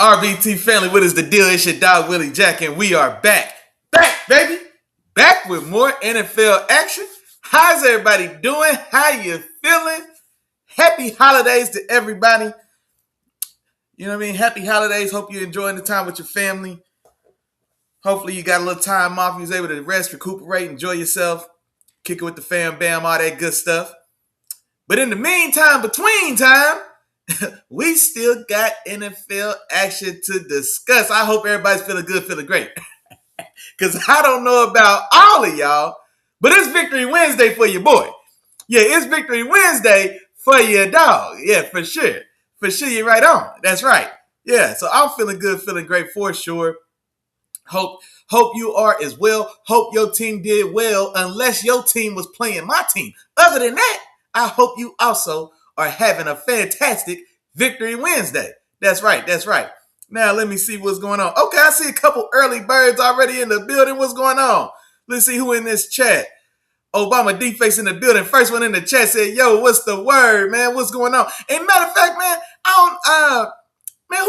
RBT family, what is the deal? It's your dog Willie Jack, and we are back. Back, baby. Back with more NFL action. How's everybody doing? How you feeling? Happy holidays to everybody. You know what I mean? Happy holidays. Hope you're enjoying the time with your family. Hopefully you got a little time off. You was able to rest, recuperate, enjoy yourself. Kick it with the fam, bam, all that good stuff. But in the meantime, between time, we still got NFL action to discuss. I hope everybody's feeling good, feeling great. Because I don't know about all of y'all, but it's Victory Wednesday for your boy. Yeah, it's Victory Wednesday for your dog. Yeah, for sure. For sure, you're right on. That's right. Yeah, so I'm feeling good, feeling great for sure. Hope you are as well. Hope your team did well, unless your team was playing my team. Other than that, I hope you also are having a fantastic Victory Wednesday. That's right. That's right. Now, let me see what's going on. Okay, I see a couple early birds already in the building. What's going on? Let's see who in this chat. Obama D-Face in the building. First one in the chat said, yo, what's the word, man? What's going on? And matter of fact, man, man,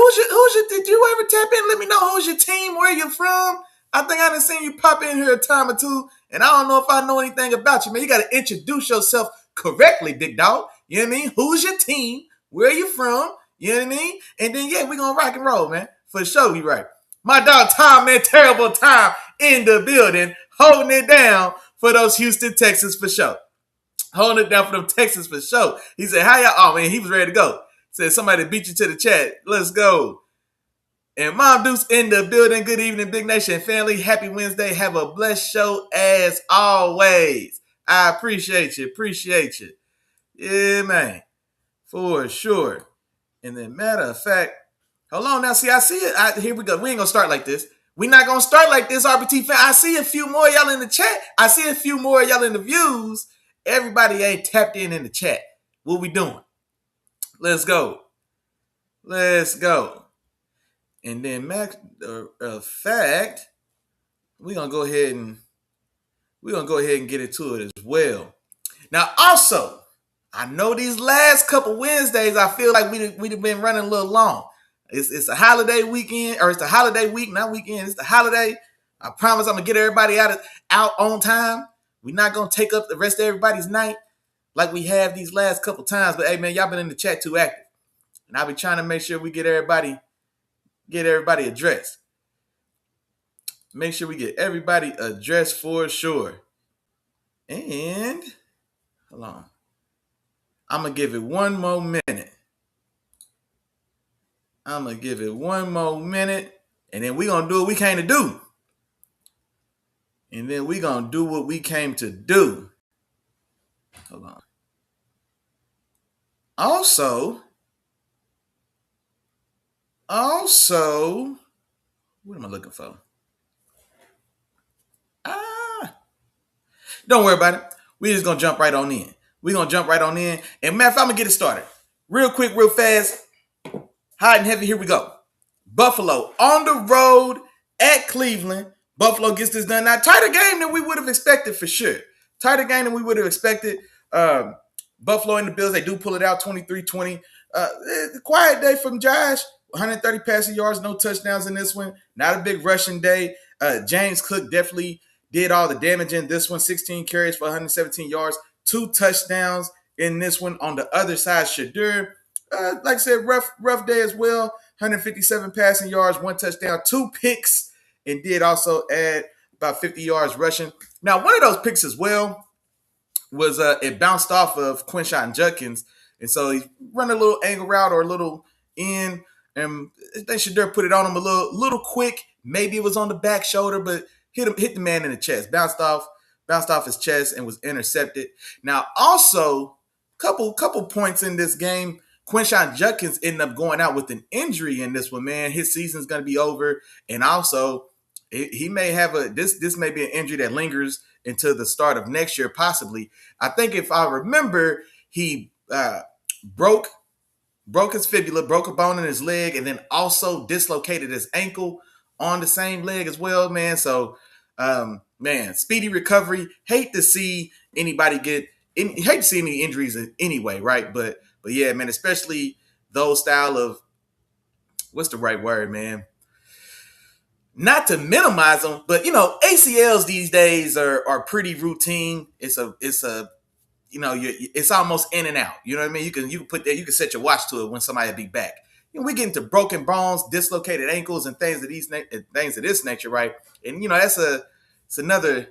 did you ever tap in? Let me know who's your team, where you from. I think I done seen you pop in here a time or two, and I don't know if I know anything about you, man. You got to introduce yourself correctly, big dog. You know what I mean? Who's your team? Where you from? You know what I mean? And then, yeah, we're going to rock and roll, man. For sure, you right. My dog Tom, man, terrible time in the building, holding it down for those Houston Texans for sure. Holding it down for them Texans for sure. He said, how y'all? Oh, man, he was ready to go. Said, somebody beat you to the chat. Let's go. And Mom Deuce in the building. Good evening, Big Nation family. Happy Wednesday. Have a blessed show as always. I appreciate you. Appreciate you. Yeah, man. For sure. And then, matter of fact, hold on now. See, I see it. Here we go. We ain't going to start like this. We're not going to start like this, RBT fan. I see a few more of y'all in the chat. I see a few more of y'all in the views. Everybody ain't tapped in the chat. What we doing? Let's go. Let's go. And then, matter of fact, we're going to go ahead and get into it as well. Now, also, I know these last couple Wednesdays, I feel like we'd have been running a little long. It's a holiday weekend, or it's the holiday week, not weekend. It's the holiday. I promise I'm going to get everybody out on time. We're not going to take up the rest of everybody's night like we have these last couple times. But, hey, man, y'all been in the chat too active. And I'll be trying to make sure we get everybody addressed. Make sure we get everybody addressed for sure. And, hold on. I'm going to give it one more minute. And then we're going to do what we came to do. Hold on. Also, what am I looking for? Don't worry about it. We're just going to jump right on in. And matter of fact, I'm going to get it started. Real quick, real fast. Hot and heavy, here we go. Buffalo on the road at Cleveland. Buffalo gets this done. Now, tighter game than we would have expected for sure. Buffalo and the Bills, they do pull it out 23-20. Quiet day from Josh. 130 passing yards, no touchdowns in this one. Not a big rushing day. James Cook definitely did all the damage in this one. 16 carries for 117 yards. 2 touchdowns in this one. On the other side, Shadur, like I said, rough day as well. 157 passing yards, 1 touchdown, 2 picks, and did also add about 50 yards rushing. Now, one of those picks as well was it bounced off of Quinshon Judkins, and so he run a little angle route or a little in, and they should put it on him a little quick. Maybe it was on the back shoulder, but hit the man in the chest. Bounced off his chest and was intercepted. Now, also, couple points in this game. Quinshon Judkins ended up going out with an injury in this one, man. His season's going to be over. And also, he may have this may be an injury that lingers until the start of next year, possibly. I think if I remember, he broke his fibula, broke a bone in his leg, and then also dislocated his ankle on the same leg as well, man. So, man, speedy recovery. Hate to see any injuries anyway, right? But yeah, man, especially those style of what's the right word, man? Not to minimize them, but ACLs these days are pretty routine. It's almost in and out. You know what I mean? You can set your watch to it when somebody will be back. We get into broken bones, dislocated ankles, and things of this nature, right? And it's another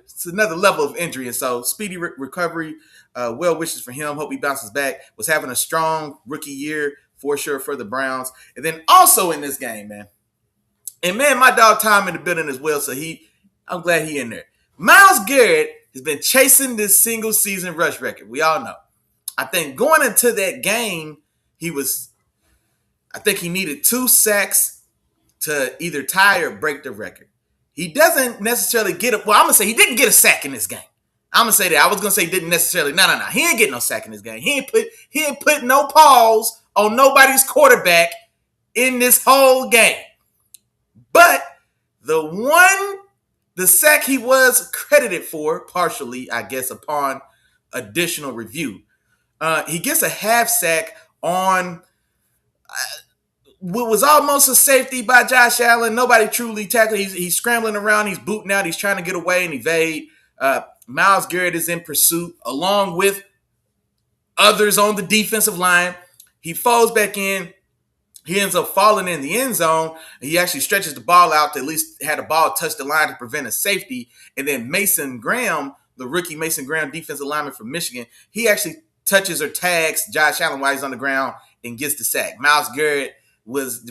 level of injury. And so speedy recovery. Well wishes for him. Hope he bounces back. Was having a strong rookie year for sure for the Browns. And then also in this game, man. And man, my dog Tom in the building as well. So I'm glad he in there. Myles Garrett has been chasing this single season rush record. We all know. I think going into that game, he needed 2 sacks to either tie or break the record. He doesn't necessarily get it. Well, I'm going to say he didn't get a sack in this game. I'm going to say that. I was going to say he didn't necessarily. No. He ain't getting no sack in this game. He ain't put no pause on nobody's quarterback in this whole game. But the sack he was credited for, partially, I guess, upon additional review, he gets a half sack on what was almost a safety by Josh Allen. Nobody truly tackled. He's scrambling around. He's booting out. He's trying to get away and evade. Myles Garrett is in pursuit along with others on the defensive line. He falls back in. He ends up falling in the end zone. He actually stretches the ball out to at least have the ball touch the line to prevent a safety. And then Mason Graham, the rookie Mason Graham defensive lineman from Michigan, he actually touches or tags Josh Allen while he's on the ground and gets the sack. Myles Garrett was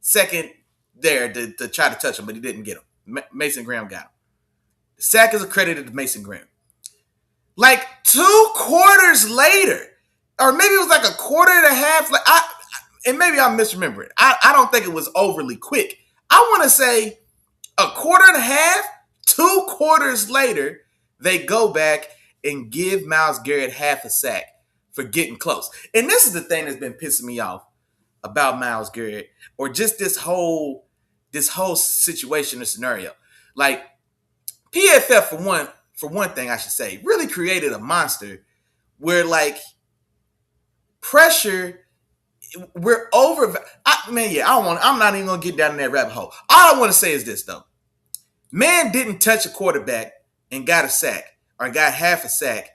second there to try to touch him, but he didn't get him. Mason Graham got him. The sack is accredited to Mason Graham. Like 2 quarters later, or maybe it was like a quarter and a half, and maybe I'm misremembering. I don't think it was overly quick. I want to say a quarter and a half, 2 quarters later, they go back and give Myles Garrett half a sack for getting close. And this is the thing that's been pissing me off about Myles Garrett, or just this whole situation or scenario. Like PFF for one thing, I should say, really created a monster where pressure. We're over. I'm not even gonna get down in that rabbit hole. All I want to say is this though: man didn't touch a quarterback and got a sack or got half a sack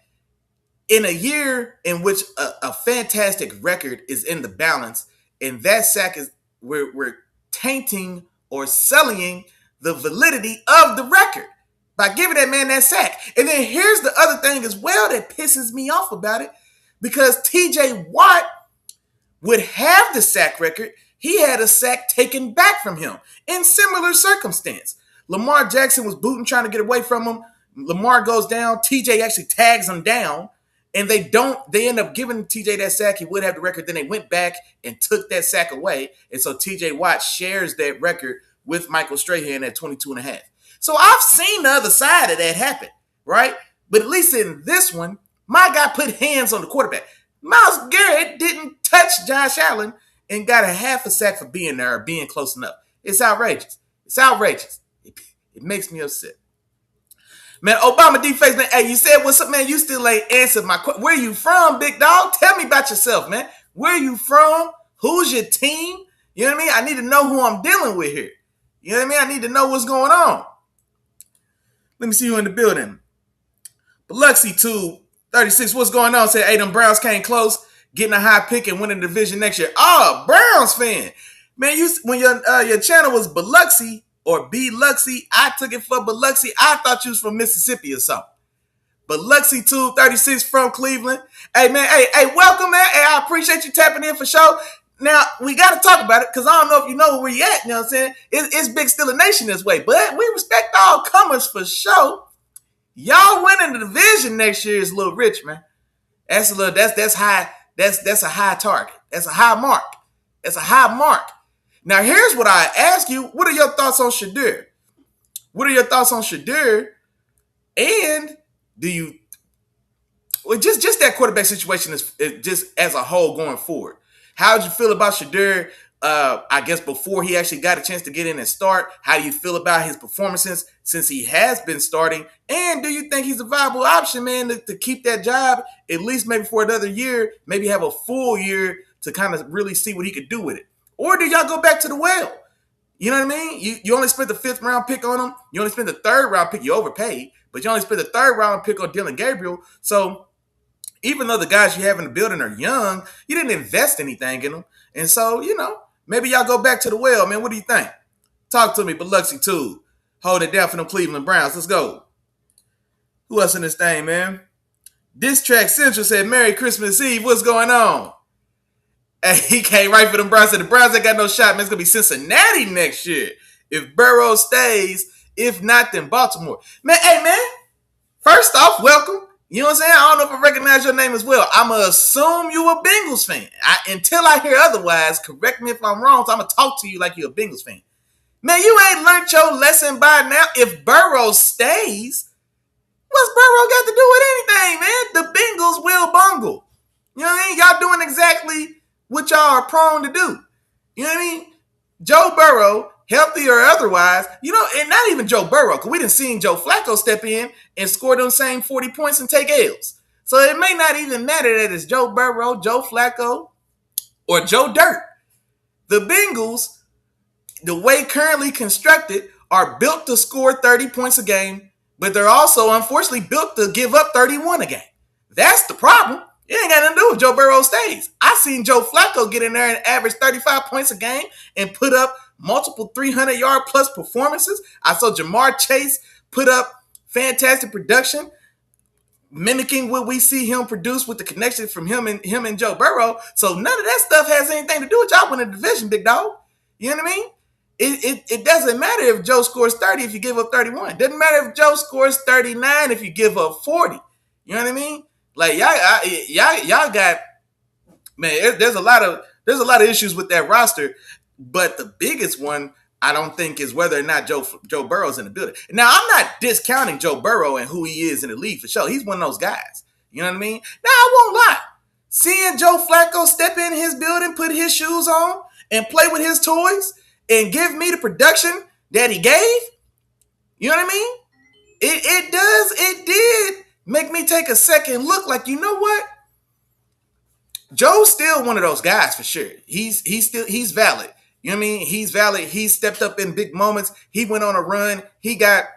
in a year in which a fantastic record is in the balance, and that sack is we're tainting or sullying the validity of the record by giving that man that sack. And then here's the other thing as well that pisses me off about it, because T.J. Watt would have the sack record. He had a sack taken back from him in similar circumstance. Lamar Jackson was booting, trying to get away from him. Lamar goes down. TJ actually tags him down, and they end up giving TJ that sack. He would have the record. Then they went back and took that sack away. And so TJ Watt shares that record with Michael Strahan at 22 and a half. So I've seen the other side of that happen, right? But at least in this one, my guy put hands on the quarterback. Myles Garrett didn't touch Josh Allen and got a half a sack for being there or being close enough. It's outrageous. It's outrageous. It makes me upset. Man, Obama D-Face, man, hey, you said what's up, man? You still ain't answered my question. Where you from, big dog? Tell me about yourself, man. Where you from? Who's your team? You know what I mean? I need to know who I'm dealing with here. You know what I mean? I need to know what's going on. Let me see you in the building. Biloxi 236, what's going on? Said, hey, them Browns came close, getting a high pick and winning the division next year. Oh, Browns fan. Man, when your channel was Biloxi or B-Luxy, I took it for Biloxi. I thought you was from Mississippi or something. Biloxi 236 from Cleveland. Hey, man, hey, welcome, man. Hey, I appreciate you tapping in for sure. Now, we got to talk about it because I don't know if you know where you at. You know what I'm saying? It's Big Steeler Nation this way, but we respect all comers for sure. Y'all winning the division next year is a little rich, man. That's high. That's a high target. That's a high mark. That's a high mark. Now, here's what I ask you. What are your thoughts on Shadur? What are your thoughts on Shadur? And just that quarterback situation is just as a whole going forward. How did you feel about Shadur? I guess before he actually got a chance to get in and start, how do you feel about his performances since he has been starting? And do you think he's a viable option, man, to keep that job at least maybe for another year, maybe have a full year to kind of really see what he could do with it? Or do y'all go back to the well? You know what I mean? You only spent the 5th round pick on him. You only spent the 3rd round pick. You overpaid, but you only spent the 3rd round pick on Dylan Gabriel. So even though the guys you have in the building are young, you didn't invest anything in them. And so, maybe y'all go back to the well, man. What do you think? Talk to me, Biloxi too. Hold it down for them Cleveland Browns. Let's go. Who else in this thing, man? Diss Track Central said, Merry Christmas Eve. What's going on? Hey, he came right for them Browns. Said the Browns ain't got no shot, man. It's going to be Cincinnati next year. If Burrow stays, if not, then Baltimore. Man, hey, man. First off, welcome. You know what I'm saying? I don't know if I recognize your name as well. I'm going to assume you a Bengals fan. Until I hear otherwise, correct me if I'm wrong, so I'm going to talk to you like you're a Bengals fan. Man, you ain't learned your lesson by now. If Burrow stays, what's Burrow got to do with anything, man? The Bengals will bungle. You know what I mean? Y'all doing exactly what y'all are prone to do. You know what I mean? Joe Burrow, healthy or otherwise, and not even Joe Burrow, because we done seen Joe Flacco step in and score them same 40 points and take L's. So it may not even matter that it's Joe Burrow, Joe Flacco, or Joe Dirt. The Bengals, the way currently constructed, are built to score 30 points a game, but they're also, unfortunately, built to give up 31 a game. That's the problem. It ain't got nothing to do with Joe Burrow stays. I seen Joe Flacco get in there and average 35 points a game and put up multiple 300-yard plus performances. I saw Jamar Chase put up fantastic production, mimicking what we see him produce with the connection from him and Joe Burrow. So none of that stuff has anything to do with y'all winning the division, big dog. You know what I mean? It doesn't matter if Joe scores 30 if you give up 31. It doesn't matter if Joe scores 39 if you give up 40. You know what I mean? Like y'all got, man. There's a lot of issues with that roster, but the biggest one I don't think is whether or not Joe Burrow's in the building. Now I'm not discounting Joe Burrow and who he is in the league for sure. He's one of those guys. You know what I mean? Now I won't lie. Seeing Joe Flacco step in his building, put his shoes on, and play with his toys, and give me the production that he gave, you know what I mean? It did make me take a second look like, you know what? Joe's still one of those guys for sure. He's valid. You know what I mean? He's valid. He stepped up in big moments. He went on a run. He got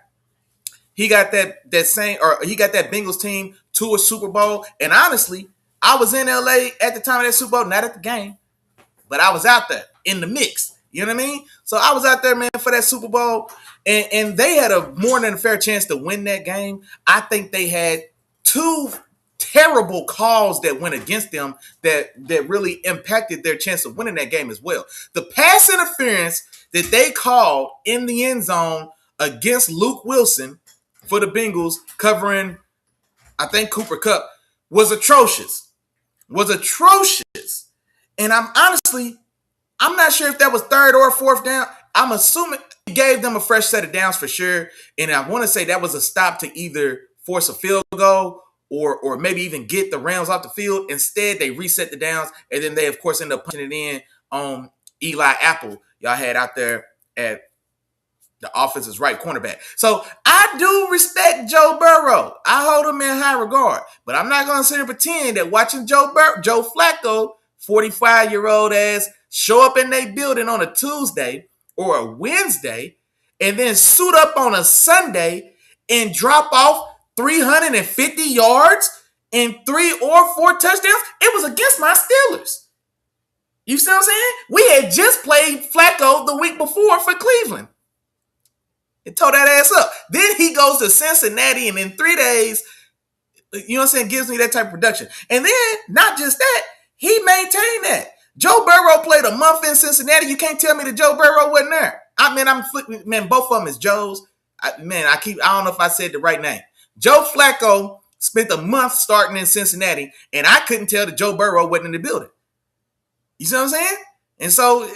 that Bengals team to a Super Bowl. And honestly, I was in LA at the time of that Super Bowl, not at the game, but I was out there in the mix. You know what I mean? So I was out there, man, for that Super Bowl, and they had a more than a fair chance to win that game. I think they had 2 terrible calls that went against them that really impacted their chance of winning that game as well. The pass interference that they called in the end zone against Luke Wilson for the Bengals, covering, I think, Cooper Kupp, was atrocious. And I'm not sure if that was 3rd or 4th down. I'm assuming he gave them a fresh set of downs for sure. And I want to say that was a stop to either force a field goal or maybe even get the Rams off the field. Instead, they reset the downs, and then they, of course, ended up punching it in on Eli Apple. Y'all had out there at the offense's right cornerback. So I do respect Joe Burrow. I hold him in high regard. But I'm not going to sit and pretend that watching Joe Flacco, 45-year-old ass, show up in their building on a Tuesday or a Wednesday and then suit up on a Sunday and drop off 350 yards and 3 or 4 touchdowns. It was against my Steelers. You see what I'm saying? We had just played Flacco the week before for Cleveland. It tore that ass up. Then he goes to Cincinnati, and in 3 days, you know what I'm saying, gives me that type of production. And then, not just that, he maintained that. Joe Burrow played a month in Cincinnati. You can't tell me that Joe Burrow wasn't there. I mean, I'm flipping, man, both of them is Joe's. I don't know if I said the right name. Joe Flacco spent a month starting in Cincinnati, and I couldn't tell that Joe Burrow wasn't in the building. You see what I'm saying? And so,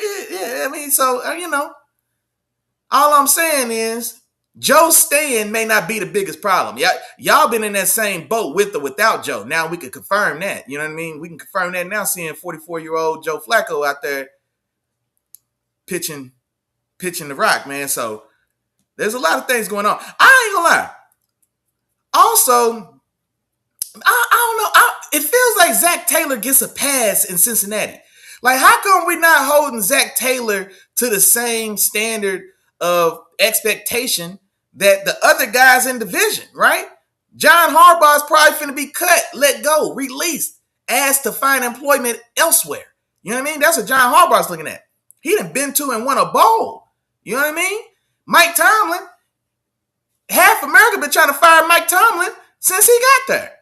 all I'm saying is Joe staying may not be the biggest problem. Y'all been in that same boat with or without Joe. Now we can confirm that. You know what I mean? We can confirm that now, seeing 44-year-old Joe Flacco out there pitching the rock, man. So there's a lot of things going on. I ain't gonna lie. Also, I don't know. It feels like Zach Taylor gets a pass in Cincinnati. Like, how come we're not holding Zach Taylor to the same standard of expectation that the other guys in division, right? John Harbaugh's probably finna be cut, let go, released, asked to find employment elsewhere. You know what I mean? That's what John Harbaugh's looking at. He done been to and won a bowl. You know what I mean? Mike Tomlin, half America been trying to fire Mike Tomlin since he got there.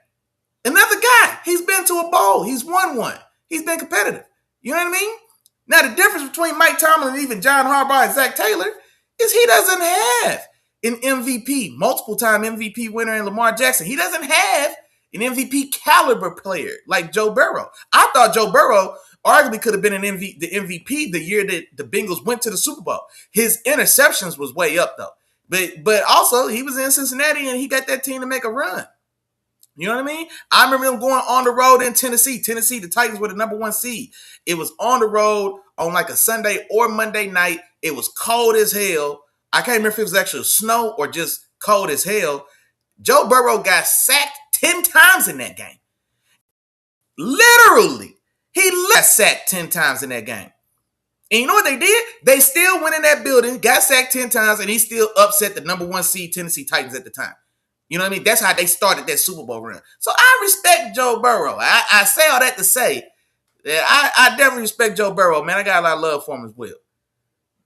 Another guy, he's been to a bowl. He's won one. He's been competitive. You know what I mean? Now, the difference between Mike Tomlin and even John Harbaugh and Zach Taylor is he doesn't have an MVP, multiple-time MVP winner in Lamar Jackson. He doesn't have an MVP caliber player like Joe Burrow. I thought Joe Burrow arguably could have been the MVP the year that the Bengals went to the Super Bowl. His interceptions was way up, though. But also, he was in Cincinnati, and he got that team to make a run. You know what I mean? I remember them going on the road in Tennessee. Tennessee, the Titans were the number 1 seed. It was on the road on like a Sunday or Monday night. It was cold as hell. I can't remember if it was actually snow or just cold as hell. Joe Burrow got sacked 10 times in that game. Literally. He got sacked 10 times in that game. And you know what they did? They still went in that building, got sacked 10 times, and he still upset the number 1 seed Tennessee Titans at the time. You know what I mean? That's how they started that Super Bowl run. So I respect Joe Burrow. I say all that to say that I definitely respect Joe Burrow, man. I got a lot of love for him as well.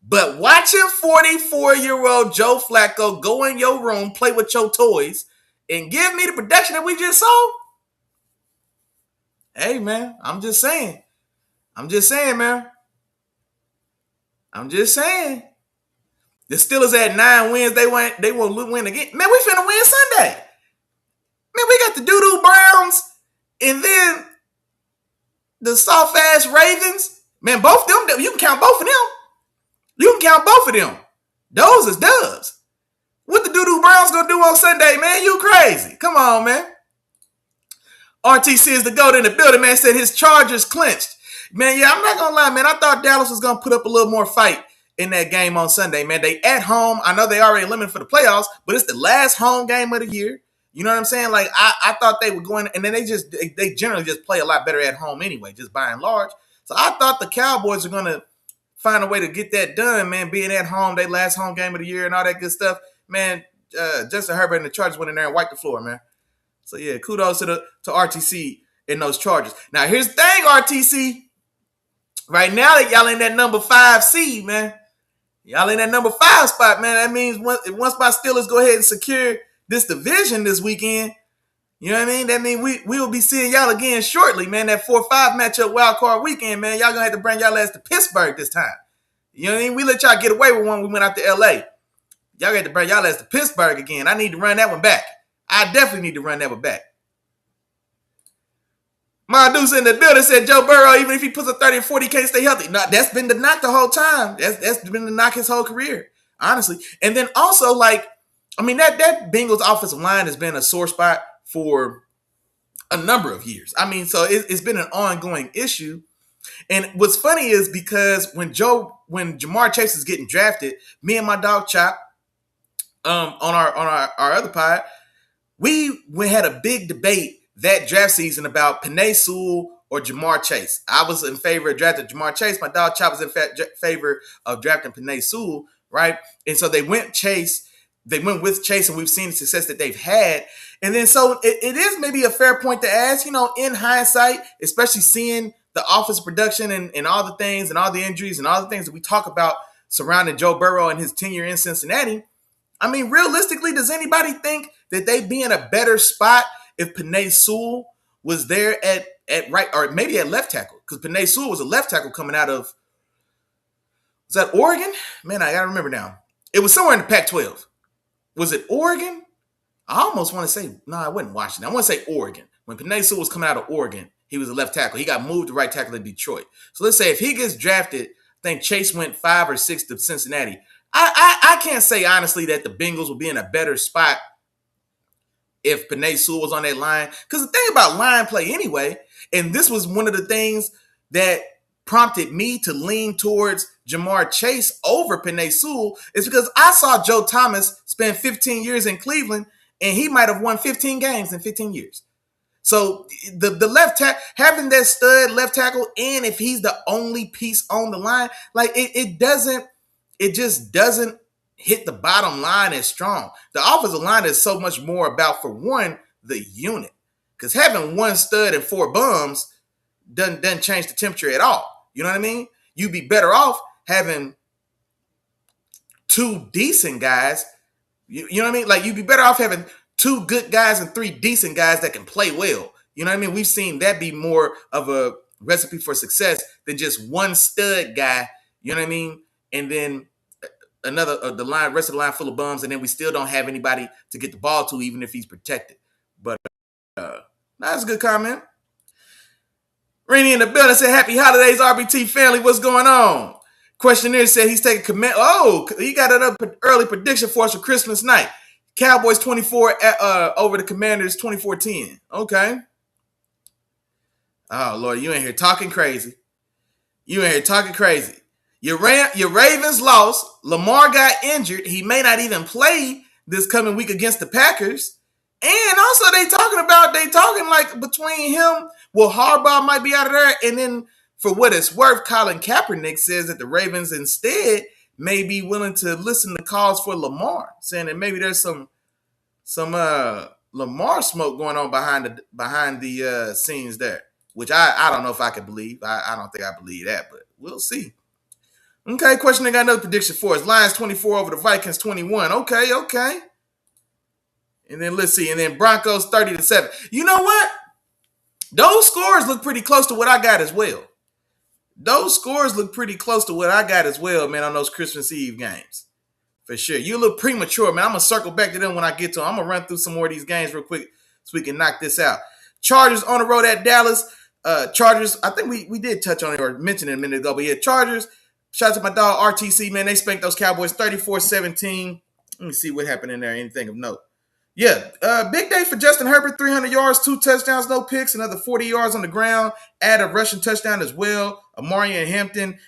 But watching 44-year-old Joe Flacco go in your room, play with your toys, and give me the production that we just saw, hey, man, I'm just saying, man. I'm just saying. The Steelers had 9 wins. They won't win again. Man, we finna win Sunday. Man, we got the doo-doo Browns and then the soft-ass Ravens. Man, both of them, you can count both of them. Those is dubs. What the doo-doo Browns gonna do on Sunday, man? You crazy. Come on, man. RTC is the GOAT in the building, man. Said his Chargers clinched. Man, yeah, I'm not gonna lie, man. I thought Dallas was gonna put up a little more fight in that game on Sunday, man. They at home. I know they already eliminated for the playoffs, but it's the last home game of the year. You know what I'm saying? Like, I thought they were going, and then they generally just play a lot better at home anyway, just by and large. So I thought the Cowboys are going to find a way to get that done, man, being at home, their last home game of the year and all that good stuff. Man, Justin Herbert and the Chargers went in there and wiped the floor, man. So, yeah, kudos to RTC and those Chargers. Now, here's the thing, RTC. Right now, y'all in that number 5 seed, man. Y'all in that number 5 spot, man. That means once my Steelers go ahead and secure this division this weekend, you know what I mean? That means we will be seeing y'all again shortly, man. That 4-5 matchup wild card weekend, man. Y'all gonna have to bring y'all ass to Pittsburgh this time. You know what I mean? We let y'all get away with one when we went out to LA. Y'all got to bring y'all ass to Pittsburgh again. I need to run that one back. I definitely need to run that one back. My dude's in the building said Joe Burrow, even if he puts a 30 or 40, can't stay healthy. No, that's been the knock the whole time. That's been the knock his whole career, honestly. And then also, like, I mean, that Bengals offensive line has been a sore spot for a number of years. I mean, so it's been an ongoing issue. And what's funny is because when Jamar Chase is getting drafted, me and my dog Chop, on our other pod, we had a big debate that draft season about Penei Sewell or Jamar Chase. I was in favor of drafting Jamar Chase. My dog Chop was in favor of drafting Penei Sewell, right? And so they went with Chase, and we've seen the success that they've had. And then so it is maybe a fair point to ask, you know, in hindsight, especially seeing the offensive production and all the things and all the injuries and all the things that we talk about surrounding Joe Burrow and his tenure in Cincinnati. I mean, realistically, does anybody think that they'd be in a better spot if Penei Sewell was there at right or maybe at left tackle? Because Penei Sewell was a left tackle coming out of, was that Oregon? Man, I got to remember now. It was somewhere in the Pac-12. Was it Oregon? I almost want to say, no, I wasn't Washington. I want to say Oregon. When Penei Sewell was coming out of Oregon, he was a left tackle. He got moved to right tackle in Detroit. So let's say if he gets drafted, I think Chase went 5 or 6 to Cincinnati. I can't say honestly that the Bengals will be in a better spot if Penei Sewell was on that line. Because the thing about line play anyway, and this was one of the things that prompted me to lean towards Jamar Chase over Penei Sewell, is because I saw Joe Thomas spend 15 years in Cleveland, and he might have won 15 games in 15 years. So the left tackle, having that stud left tackle, and if he's the only piece on the line, like it just doesn't hit the bottom line as strong. The offensive line is so much more about, for one, the unit. Because having one stud and four bums doesn't change the temperature at all. You know what I mean? You'd be better off having two decent guys. You know what I mean? Like, you'd be better off having two good guys and three decent guys that can play well. You know what I mean? We've seen that be more of a recipe for success than just one stud guy. You know what I mean? And then another the rest of the line full of bums, and then we still don't have anybody to get the ball to, even if he's protected. But that's a good comment. Rainey in the building said, "Happy holidays, RBT family. What's going on?" Questionnaire said he's taking command. Oh, he got an early prediction for us for Christmas night. Cowboys 24 over the Commanders 24-10. Okay. Oh, Lord, you in here talking crazy. Your Ravens lost. Lamar got injured. He may not even play this coming week against the Packers. And also they talking like between him, well, Harbaugh might be out of there. And then for what it's worth, Colin Kaepernick says that the Ravens instead may be willing to listen to calls for Lamar, saying that maybe there's some Lamar smoke going on behind the scenes there, which I don't know if I can believe. I don't think I believe that, but we'll see. Okay, question. I got another prediction for us. Lions 24 over the Vikings 21. Okay. And then let's see. And then Broncos 30-7. You know what? Those scores look pretty close to what I got as well. Man, on those Christmas Eve games. For sure. You look premature, man. I'm going to circle back to them when I get to them. I'm going to run through some more of these games real quick so we can knock this out. Chargers on the road at Dallas. Chargers, I think we did touch on it or mention it a minute ago. But yeah, Chargers. Shout out to my dog RTC, man. They spanked those Cowboys 34-17. Let me see what happened in there. Anything of note. Yeah, big day for Justin Herbert. 300 yards, 2 touchdowns, no picks, another 40 yards on the ground. Add a rushing touchdown as well. Amarian Hampton,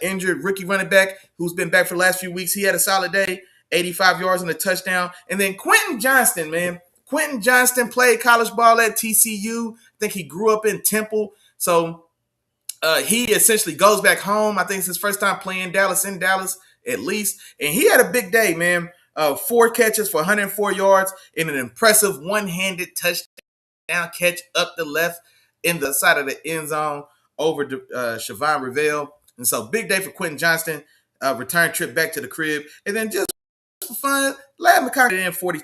injured rookie running back who's been back for the last few weeks. He had a solid day, 85 yards and a touchdown. And then Quentin Johnston, man. Quentin Johnston played college ball at TCU. I think he grew up in Temple. So he essentially goes back home. I think it's his first time playing in Dallas at least. And he had a big day, man. 4 catches for 104 yards in an impressive one-handed touchdown catch up the left in the side of the end zone over Siobhan Rivell. And so big day for Quentin Johnston. Return trip back to the crib. And then just for fun, Lad McConkey in 40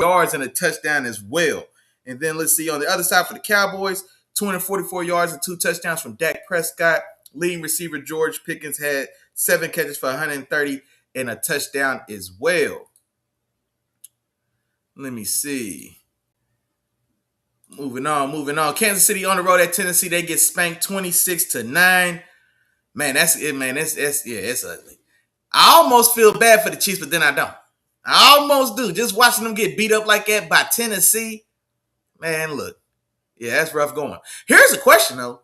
yards and a touchdown as well. And then let's see on the other side for the Cowboys, 244 yards and 2 touchdowns from Dak Prescott. Leading receiver George Pickens had 7 catches for 130 and a touchdown as well. Let me see. Moving on. Kansas City on the road at Tennessee. They get spanked 26-9. Man, that's it, man. It's ugly. I almost feel bad for the Chiefs, but then I don't. I almost do. Just watching them get beat up like that by Tennessee. Man, look. Yeah, that's rough going. Here's a question, though.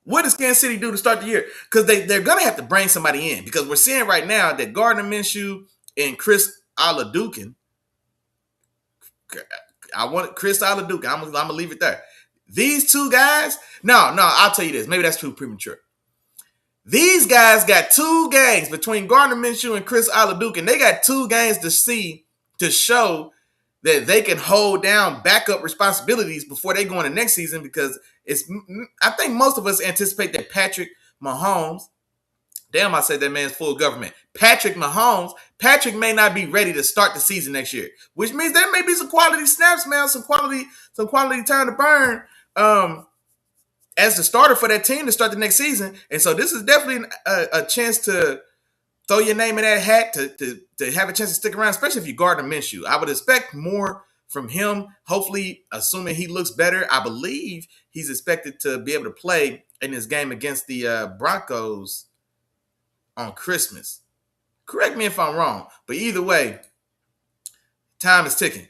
What does Kansas City do to start the year? Because they're going to have to bring somebody in. Because we're seeing right now that Gardner Minshew and Chris Oladukin. I want Chris Oladukin. I'm going to leave it there. These two guys. No, I'll tell you this. Maybe that's too premature. These guys got 2 games between Gardner Minshew and Chris Oladukin. They got 2 games to show that they can hold down backup responsibilities before they go into next season, because I think most of us anticipate that Patrick Mahomes, damn, I said that man's full government. Patrick may not be ready to start the season next year, which means there may be some quality snaps, man, some quality time to burn as the starter for that team to start the next season. And so this is definitely a chance to throw your name in that hat to have a chance to stick around, especially if you Gardner Minshew. I would expect more from him. Hopefully, assuming he looks better, I believe he's expected to be able to play in this game against the Broncos on Christmas. Correct me if I'm wrong, but either way, time is ticking.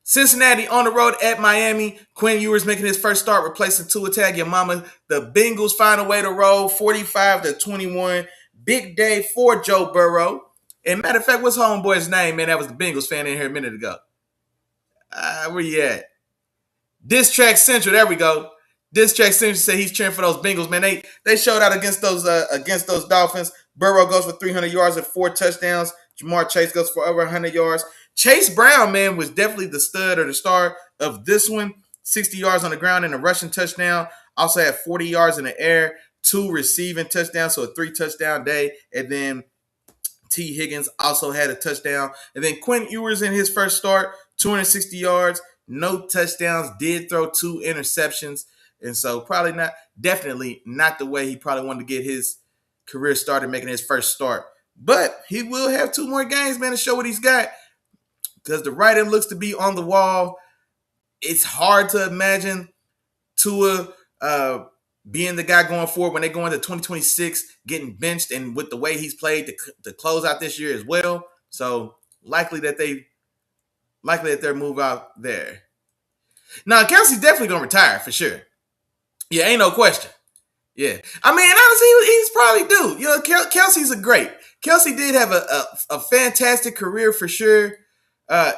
Cincinnati on the road at Miami. Quinn Ewers making his first start, replacing Tua Tagovailoa. The Bengals find a way to roll 45-21. Big day for Joe Burrow. And matter of fact, what's homeboy's name, man? That was the Bengals fan in here a minute ago. Where you at? Diss Track Central, there we go. Diss Track Central said he's cheering for those Bengals, man. They showed out against those Dolphins. Burrow goes for 300 yards and 4 touchdowns. Jamar Chase goes for over 100 yards. Chase Brown, man, was definitely the stud or the star of this one. 60 yards on the ground and a rushing touchdown. Also had 40 yards in the air, 2 receiving touchdowns, so a 3-touchdown day. And then T. Higgins also had a touchdown. And then Quinn Ewers in his first start, 260 yards, no touchdowns, did throw 2 interceptions. And so definitely not the way he probably wanted to get his career started, making his first start. But he will have 2 more games, man, to show what he's got, because the writing looks to be on the wall. It's hard to imagine Tua being the guy going forward when they go into 2026, getting benched, and with the way he's played to close out this year as well. So likely that they're move out there. Now, Kelsey's definitely gonna retire for sure. Yeah, ain't no question. Yeah, I mean, honestly, he's probably due. You know, Kelsey's a great. Kelsey did have a fantastic career for sure.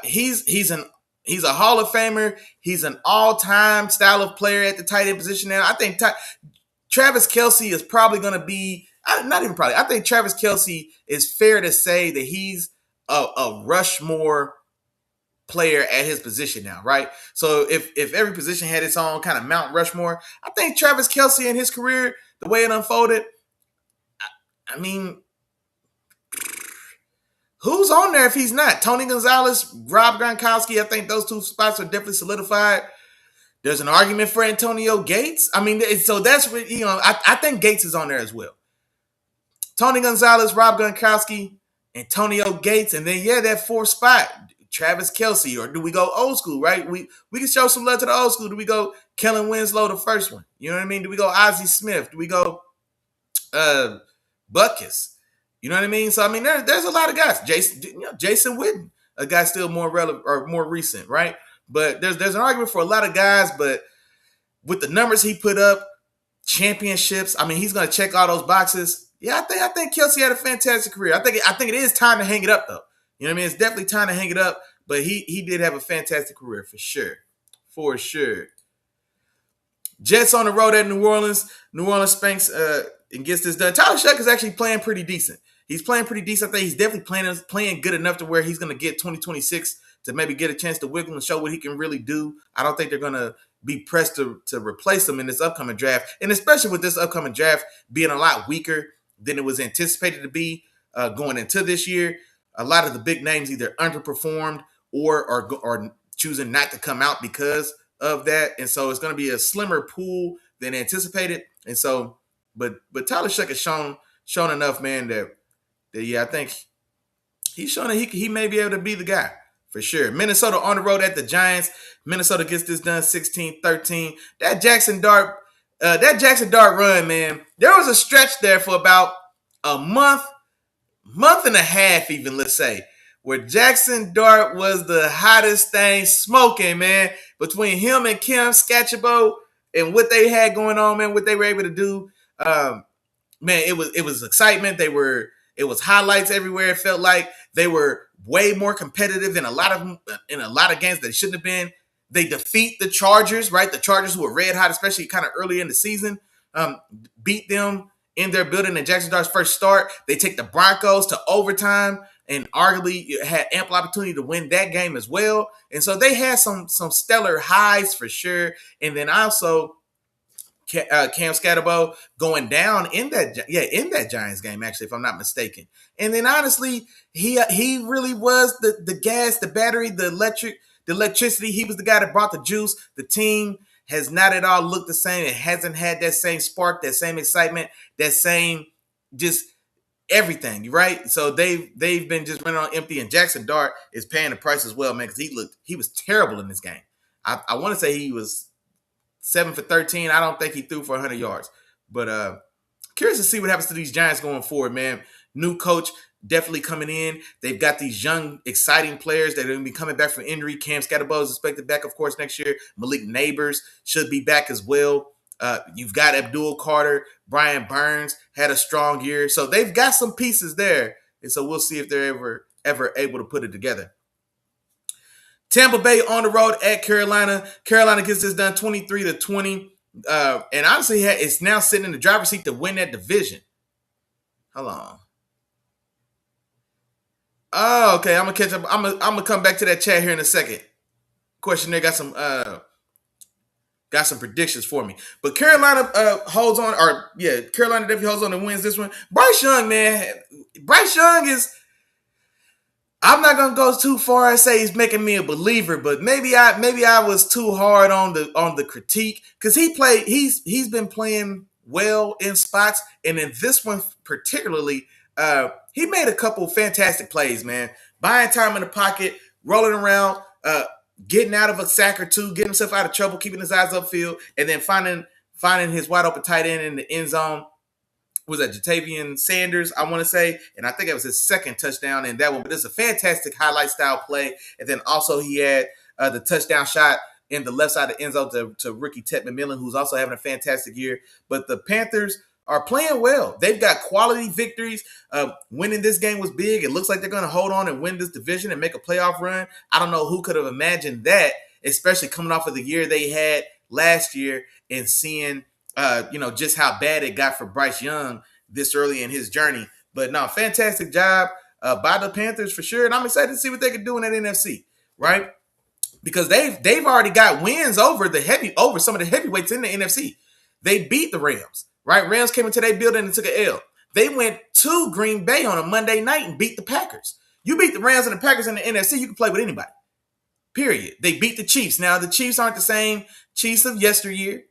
He's a Hall of Famer. He's an all-time style of player at the tight end position now. I think Travis Kelce is probably going to be, not even probably, I think Travis Kelce is fair to say that he's a Rushmore player at his position now, right? So if every position had its own kind of Mount Rushmore, I think Travis Kelce in his career, the way it unfolded, I mean, who's on there if he's not? Tony Gonzalez, Rob Gronkowski, I think those 2 spots are definitely solidified. There's an argument for Antonio Gates. I mean, so that's what, you know, I think Gates is on there as well. Tony Gonzalez, Rob Gronkowski, Antonio Gates, and then, that 4th spot, Travis Kelce, or do we go old school, right? We can show some love to the old school. Do we go Kellen Winslow, the first one? You know what I mean? Do we go Ozzie Smith? Do we go Bucs? You know what I mean? So, I mean, there's a lot of guys. Jason Witten, a guy still more relevant or more recent, right? But there's an argument for a lot of guys, but with the numbers he put up, championships, I mean, he's going to check all those boxes. Yeah, I think Kelce had a fantastic career. I think it is time to hang it up, though. You know what I mean? It's definitely time to hang it up, but he did have a fantastic career for sure. For sure. Jets on the road at New Orleans. New Orleans spanks and gets this done. Tyler Shuck is actually playing pretty decent. He's playing pretty decent. I think he's definitely playing good enough to where he's going to get 2026 to maybe get a chance to wiggle and show what he can really do. I don't think they're going to be pressed to replace him in this upcoming draft, and especially with this upcoming draft being a lot weaker than it was anticipated to be going into this year. A lot of the big names either underperformed or are choosing not to come out because of that. And so it's going to be a slimmer pool than anticipated. And so, but Tyler Shuck has shown enough, man, that I think he's shown that he may be able to be the guy for sure. Minnesota on the road at the Giants. Minnesota gets this done 16-13. That Jackson Dart run, man, there was a stretch there for about a month and a half even, let's say, where Jackson Dart was the hottest thing smoking, man, between him and Kim Scatchabo and what they had going on, man, what they were able to do. Man, it was excitement. It was highlights everywhere. It felt like they were way more competitive than in a lot of games that they shouldn't have been. They defeat the Chargers, right? The Chargers, who were red hot, especially kind of early in the season, beat them in their building in Jackson Dart's first start. They take the Broncos to overtime and arguably had ample opportunity to win that game as well. And so they had some stellar highs for sure. And then also Cam Scatterbo going down in that Giants game, actually, if I'm not mistaken. And then honestly, he really was the gas, the battery, the electricity. He was the guy that brought the juice. The team has not at all looked the same. It hasn't had that same spark, that same excitement, that same just everything, right? So they've been just running on empty, and Jackson Dart is paying the price as well, man, because he was terrible in this game. I want to say he was 7 for 13. I don't think he threw for 100 yards. But curious to see what happens to these Giants going forward, man. New coach definitely coming in. They've got these young, exciting players that are going to be coming back from injury. Cam Scatterbo is expected back, of course, next year. Malik Neighbors should be back as well. You've got Abdul Carter. Brian Burns had a strong year. So they've got some pieces there. And so we'll see if they're ever able to put it together. Tampa Bay on the road at Carolina. Carolina gets this done 23-20. And honestly, it's now sitting in the driver's seat to win that division. Hold on. Oh, okay. I'm gonna catch up. I'm gonna come back to that chat here in a second. Questionnaire got some predictions for me. But Carolina holds on, Carolina definitely holds on and wins this one. Bryce Young, man. Bryce Young is. I'm not gonna go too far and say he's making me a believer, but maybe I was too hard on the critique because he's been playing well in spots, and in this one particularly, he made a couple fantastic plays, man. Buying time in the pocket, rolling around, getting out of a sack or two, getting himself out of trouble, keeping his eyes upfield, and then finding his wide open tight end in the end zone. Was that Jatavian Sanders, I want to say, and I think it was his second touchdown in that one. But it's a fantastic highlight style play. And then also he had the touchdown shot in the left side of the end zone to rookie Ted McMillan, who's also having a fantastic year. But the Panthers are playing well. They've got quality victories. Winning this game was big. It looks like they're going to hold on and win this division and make a playoff run. I don't know who could have imagined that, especially coming off of the year they had last year and seeing just how bad it got for Bryce Young this early in his journey. But no, fantastic job by the Panthers for sure. And I'm excited to see what they can do in that NFC, right? Because they've already got wins over some of the heavyweights in the NFC. They beat the Rams, right? Rams came into their building and took an L. They went to Green Bay on a Monday night and beat the Packers. You beat the Rams and the Packers in the NFC, you can play with anybody. Period. They beat the Chiefs. Now, the Chiefs aren't the same Chiefs of yesteryear,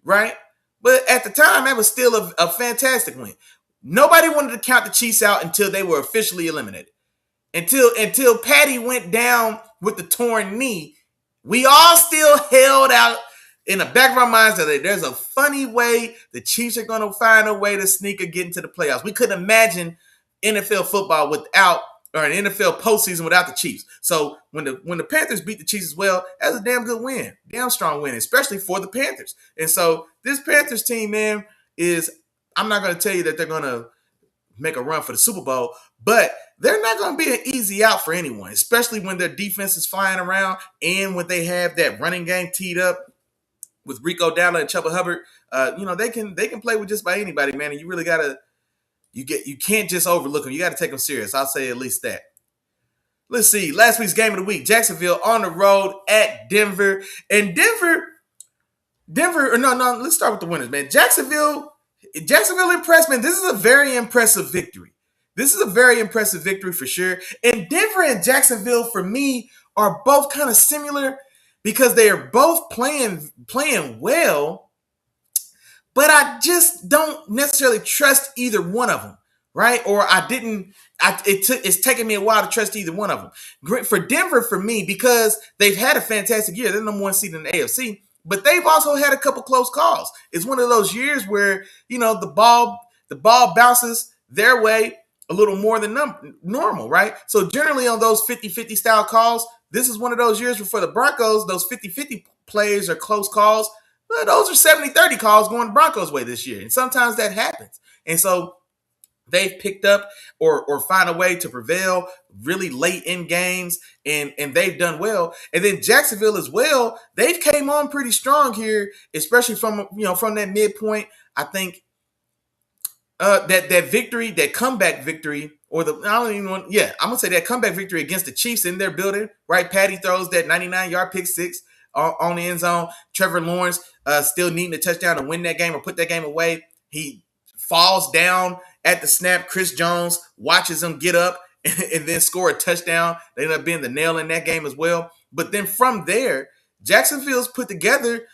right? But at the time, that was still a fantastic win. Nobody wanted to count the Chiefs out until they were officially eliminated. Until Patty went down with the torn knee, we all still held out in the back of our minds that there's a funny way the Chiefs are going to find a way to sneak or get into the playoffs. We couldn't imagine NFL football without, or an NFL postseason without the Chiefs. So when the Panthers beat the Chiefs as well, that's a damn good win, damn strong win, especially for the Panthers. And so this Panthers team, man, I'm not going to tell you that they're going to make a run for the Super Bowl, but they're not going to be an easy out for anyone, especially when their defense is flying around and when they have that running game teed up with Rico Dowdle and Chuba Hubbard. They can play with just about anybody, man. And you really gotta you can't just overlook them. You got to take them serious. I'll say at least that. Let's see. Last week's game of the week: Jacksonville on the road at Denver, and Denver. No. Let's start with the winners, man. Jacksonville impressed, man. This is a very impressive victory. This is a very impressive victory for sure. And Denver and Jacksonville, for me, are both kind of similar because they are both playing well, but I just don't necessarily trust either one of them, right? Or it's taken me a while to trust either one of them. For Denver, for me, because they've had a fantastic year. They're the number one seed in the AFC. But they've also had a couple close calls. It's one of those years where, the ball bounces their way a little more than normal, right? So generally on those 50-50 style calls, this is one of those years where for the Broncos, those 50-50 plays are close calls. But those are 70-30 calls going the Broncos' way this year. And sometimes that happens. And so they've picked up or find a way to prevail really late in games, and they've done well. And then Jacksonville as well, they've came on pretty strong here, especially from that midpoint. I think that victory, that comeback victory, I'm gonna say that comeback victory against the Chiefs in their building, right? Patty throws that 99-yard pick six on the end zone. Trevor Lawrence still needing a touchdown to win that game or put that game away. He falls down at the snap. Chris Jones watches him get up and then score a touchdown. They end up being the nail in that game as well. But then from there, Jacksonville's put together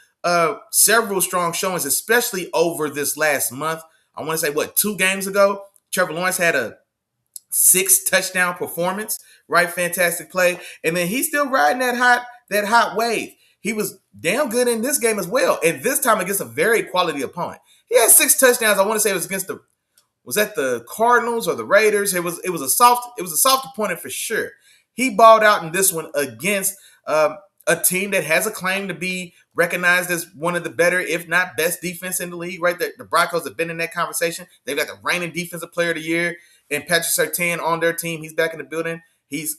several strong showings, especially over this last month. I want to say, 2 games ago, Trevor Lawrence had a 6-touchdown performance, right? Fantastic play. And then he's still riding that hot wave. He was damn good in this game as well. And this time against a very quality opponent. He had 6 touchdowns. I want to say it was against the Cardinals or the Raiders? It was a soft opponent for sure. He balled out in this one against a team that has a claim to be recognized as one of the better, if not best, defense in the league. Right, the Broncos have been in that conversation. They've got the reigning defensive player of the year, and Patrick Surtain on their team. He's back in the building. He's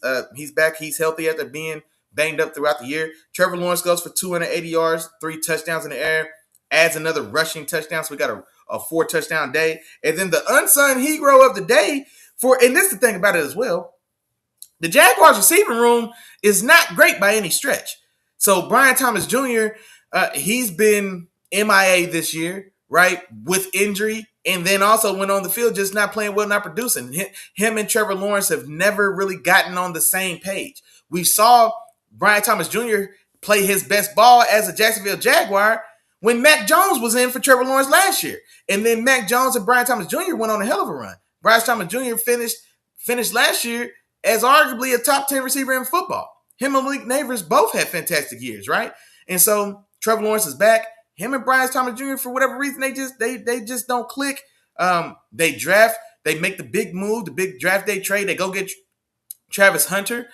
back. He's healthy after being banged up throughout the year. Trevor Lawrence goes for 280 yards, 3 touchdowns in the air, adds another rushing touchdown. So we got a 4-touchdown day. And then the unsung hero of the day and this is the thing about it as well, the Jaguars receiving room is not great by any stretch. So Brian Thomas Jr., he's been MIA this year, right, with injury, and then also went on the field just not playing well, not producing. Him and Trevor Lawrence have never really gotten on the same page. We saw Brian Thomas Jr. play his best ball as a Jacksonville Jaguar when Mac Jones was in for Trevor Lawrence last year. And then Mac Jones and Brian Thomas Jr. went on a hell of a run. Bryce Thomas Jr. finished last year as arguably a top 10 receiver in football. Him and Malik Neighbors both had fantastic years, right? And so Trevor Lawrence is back. Him and Bryce Thomas Jr., for whatever reason, they just don't click. They make the big move, the big draft day trade. They go get Travis Hunter.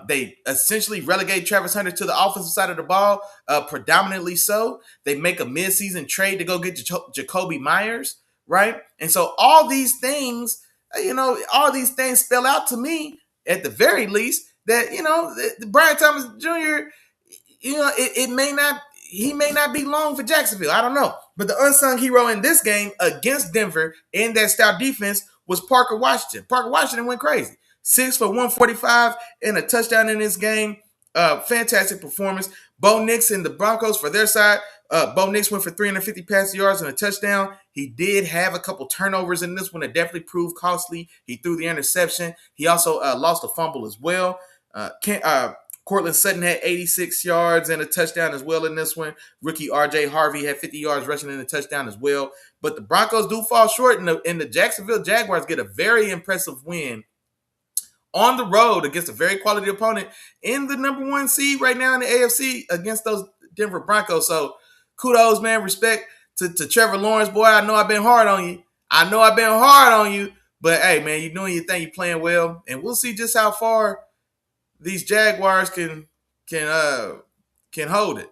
They essentially relegate Travis Hunter to the offensive side of the ball, predominantly so. They make a midseason trade to go get Jacoby Myers, right? And so all these things, spell out to me, at the very least, that, Brian Thomas Jr., he may not be long for Jacksonville. I don't know. But the unsung hero in this game against Denver in that stout defense was Parker Washington. Parker Washington went crazy. 6 for 145 and a touchdown in this game. Fantastic performance. Bo Nix and the Broncos for their side. Bo Nix went for 350 passing yards and a touchdown. He did have a couple turnovers in this one that definitely proved costly. He threw the interception. He also lost a fumble as well. Cortland Sutton had 86 yards and a touchdown as well in this one. Rookie RJ Harvey had 50 yards rushing and a touchdown as well. But the Broncos do fall short, and the Jacksonville Jaguars get a very impressive win on the road against a very quality opponent in the number 1 seed right now in the AFC against those Denver Broncos. So kudos, man. Respect to Trevor Lawrence. Boy, I know I've been hard on you. But, hey, man, you're doing your thing. You're playing well. And we'll see just how far these Jaguars can hold it.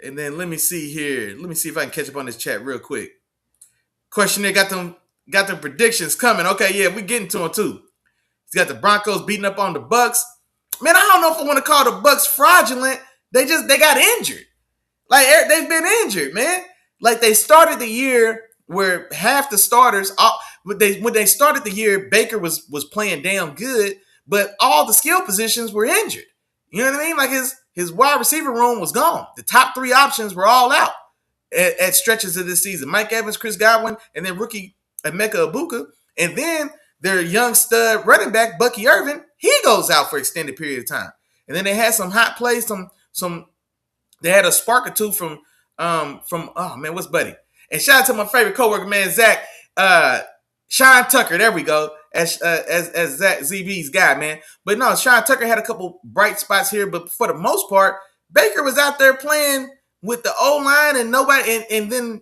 And then let me see here. Let me see if I can catch up on this chat real quick. Questionnaire got them predictions coming. Okay, yeah, we getting to them too. He's got the Broncos beating up on the Bucs. Man, I don't know if I want to call the Bucs fraudulent. They got injured. Like, they've been injured, man. Like, they started the year where half the starters, when they started the year, Baker was playing damn good, but all the skill positions were injured. You know what I mean? Like, his wide receiver room was gone. The top 3 options were all out at stretches of this season. Mike Evans, Chris Godwin, and then rookie Emeka Egbuka. And then their young stud running back, Bucky Irvin, he goes out for an extended period of time. And then they had some hot plays, they had a spark or two from what's Buddy? And shout out to my favorite coworker, man, Zach, Sean Tucker. There we go. As Zach ZB's guy, man. But no, Sean Tucker had a couple bright spots here, but for the most part, Baker was out there playing with the O-line and nobody, and then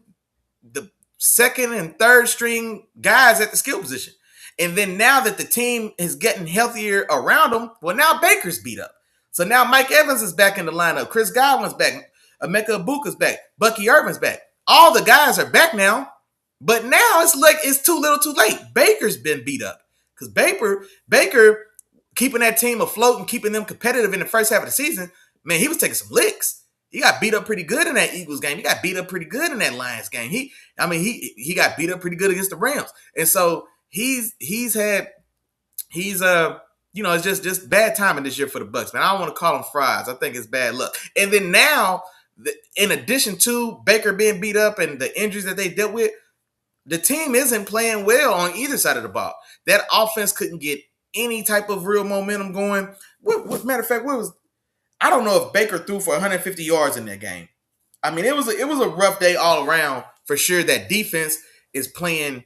the second and third string guys at the skill position. And then now that the team is getting healthier around him, well, now Baker's beat up. So now Mike Evans is back in the lineup. Chris Godwin's back. Emeka Egbuka's back. Bucky Irvin's back. All the guys are back now. But now it's like it's too little too late. Baker's been beat up. Because Baker keeping that team afloat and keeping them competitive in the first half of the season, man, he was taking some licks. He got beat up pretty good in that Eagles game. He got beat up pretty good in that Lions game. He got beat up pretty good against the Rams. And so it's just bad timing this year for the Bucs, man. I don't want to call them fries. I think it's bad luck. And then now, in addition to Baker being beat up and the injuries that they dealt with, the team isn't playing well on either side of the ball. That offense couldn't get any type of real momentum going. Matter of fact, I don't know if Baker threw for 150 yards in that game. I mean, it was a rough day all around for sure. That defense is playing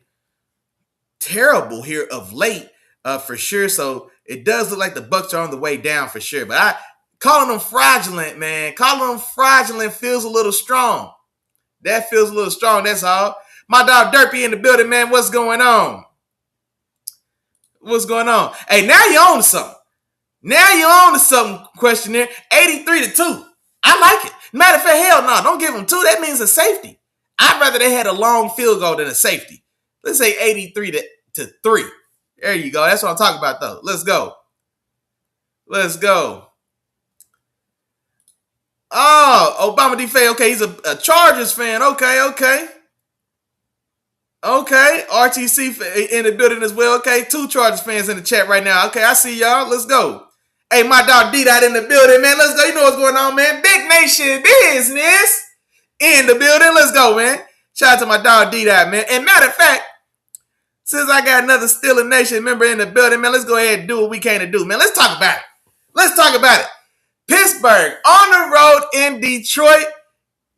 terrible here of late, for sure. So it does look like the Bucs are on the way down for sure. But calling them fraudulent, man. Calling them fraudulent feels a little strong. That feels a little strong, that's all. My dog Derpy in the building, man. What's going on? What's going on? Hey, now you own something. Now you own something, questionnaire. 83-2. I like it. Matter of fact, hell no. Don't give them 2. That means a safety. I'd rather they had a long field goal than a safety. Let's say 83-3. There you go. That's what I'm talking about, though. Let's go. Oh, Obama DeFay. Okay, he's a Chargers fan. Okay. RTC in the building as well. Okay, 2 Chargers fans in the chat right now. Okay, I see y'all. Let's go. Hey, my dog D-Dot in the building, man. Let's go. You know what's going on, man. Big Nation business in the building. Let's go, man. Shout out to my dog D-Dot, man. And matter of fact, since I got another Steeler Nation member in the building, man, let's go ahead and do what we came to do, man. Let's talk about it. Pittsburgh on the road in Detroit.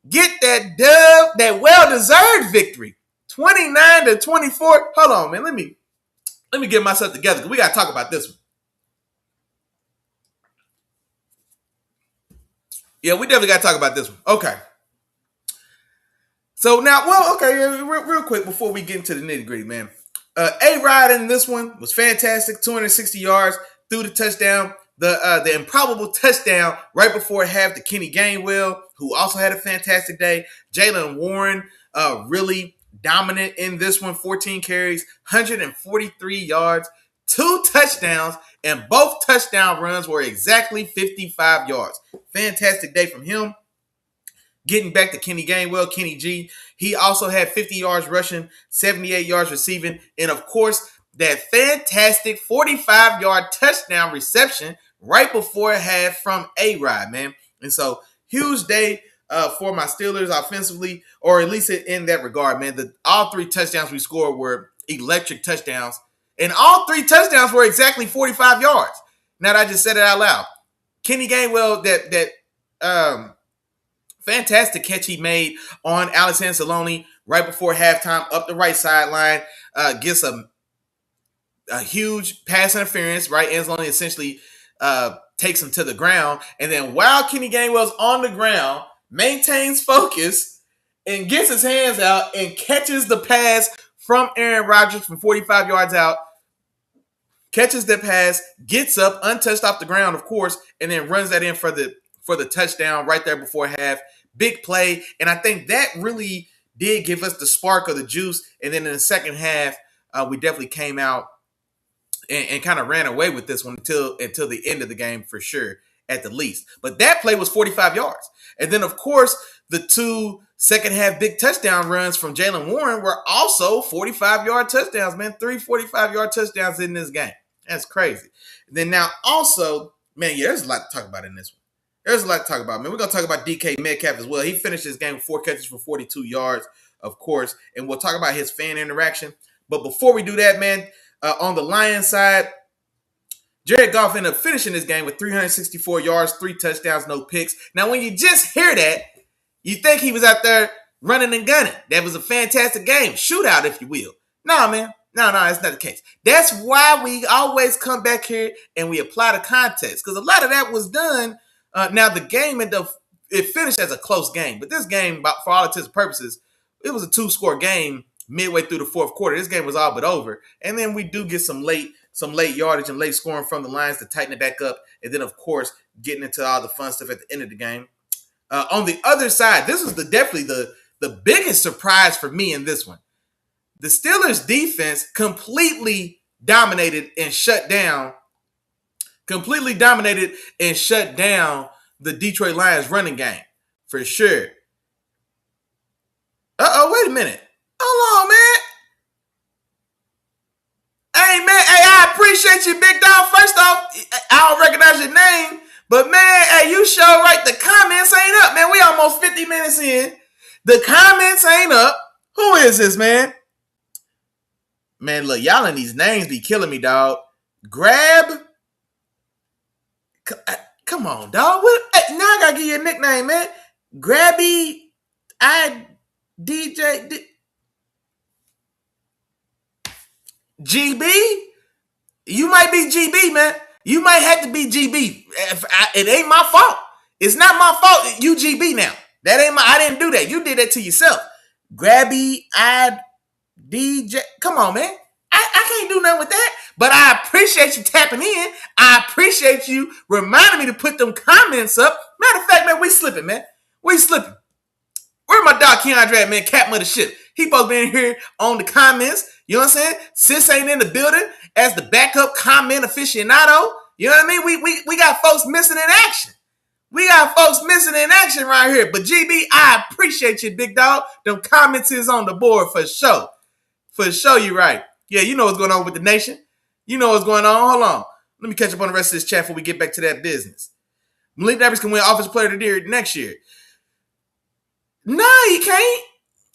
Get that dub, that well-deserved victory. 29-24. Hold on, man. Let me get myself together because we got to talk about this one. Yeah, we definitely got to talk about this one. Okay. So now, real quick before we get into the nitty-gritty, man. A-Rod in this one was fantastic. 260 yards, threw the touchdown. The improbable touchdown right before half to Kenny Gainwell, who also had a fantastic day. Jaylen Warren, really dominant in this one. 14 carries, 143 yards, 2 touchdowns, and both touchdown runs were exactly 55 yards. Fantastic day from him. Getting back to Kenny Gainwell, Kenny G, he also had 50 yards rushing, 78 yards receiving, and of course, that fantastic 45-yard touchdown reception right before half from A-Rod, man. And so, huge day for my Steelers offensively, or at least in that regard, man. All 3 touchdowns we scored were electric touchdowns, and all 3 touchdowns were exactly 45 yards. Now that I just said it out loud. Kenny Gainwell, that fantastic catch he made on Alex Anzalone right before halftime up the right sideline, gets a huge pass interference, right? Anzalone essentially takes him to the ground. And then while Kenny Gainwell's on the ground, maintains focus and gets his hands out and catches the pass from Aaron Rodgers from 45 yards out, catches the pass, gets up, untouched off the ground, of course, and then runs that in for the touchdown right there before half. Big play. And I think that really did give us the spark of the juice. And then in the second half, we definitely came out and kind of ran away with this one until the end of the game for sure, at the least. But that play was 45 yards. And then, of course, the 2 second half big touchdown runs from Jaylen Warren were also 45-yard touchdowns, man. 3 45-yard touchdowns in this game. That's crazy. And then now also, man, yeah, there's a lot to talk about in this one. There's a lot to talk about, man. We're going to talk about DK Metcalf as well. He finished this game with 4 catches for 42 yards, of course. And we'll talk about his fan interaction. But before we do that, man, on the Lions side, Jared Goff ended up finishing this game with 364 yards, 3 touchdowns, no picks. Now, when you just hear that, you think he was out there running and gunning. That was a fantastic game. Shootout, if you will. No, man. No, that's not the case. That's why we always come back here and we apply the context. Because a lot of that was done. Now, the game it finished as a close game. But this game, for all intents and purposes, it was a 2-score game midway through the fourth quarter. This game was all but over. And then we do get some late yardage and late scoring from the Lions to tighten it back up. And then, of course, getting into all the fun stuff at the end of the game. On the other side, this was definitely the biggest surprise for me in this one. The Steelers' defense completely dominated and shut down the Detroit Lions running game, for sure. Wait a minute. Hold on, man. Hey, man, I appreciate you, big dog. First off, I don't recognize your name, but, man, hey, you sure right. The comments ain't up, man. We almost 50 minutes in. The comments ain't up. Who is this, man? Man, look, y'all in these names be killing me, dog. Grab. Come on, dog. Now I gotta give you a nickname, man. Grabby. DJ. GB. You might be GB, man. You might have to be GB. It ain't my fault. It's not my fault. You GB now. I didn't do that. You did that to yourself. Grabby. DJ, come on, man. I can't do nothing with that. But I appreciate you tapping in. I appreciate you reminding me to put them comments up. Matter of fact, man, we slipping, man. We slipping. Where my dog Keandre at, man? Captain of the ship. He supposed to be in here on the comments. You know what I'm saying? Sis ain't in the building as the backup comment aficionado. You know what I mean? We got folks missing in action. We got folks missing in action right here. But GB, I appreciate you, big dog. Them comments is on the board for sure. For sure, you right. Yeah, you know what's going on with the nation. You know what's going on. Hold on. Let me catch up on the rest of this chat before we get back to that business. Malik Neighbors can win Offensive Player of the Year next year. Nah, he can't.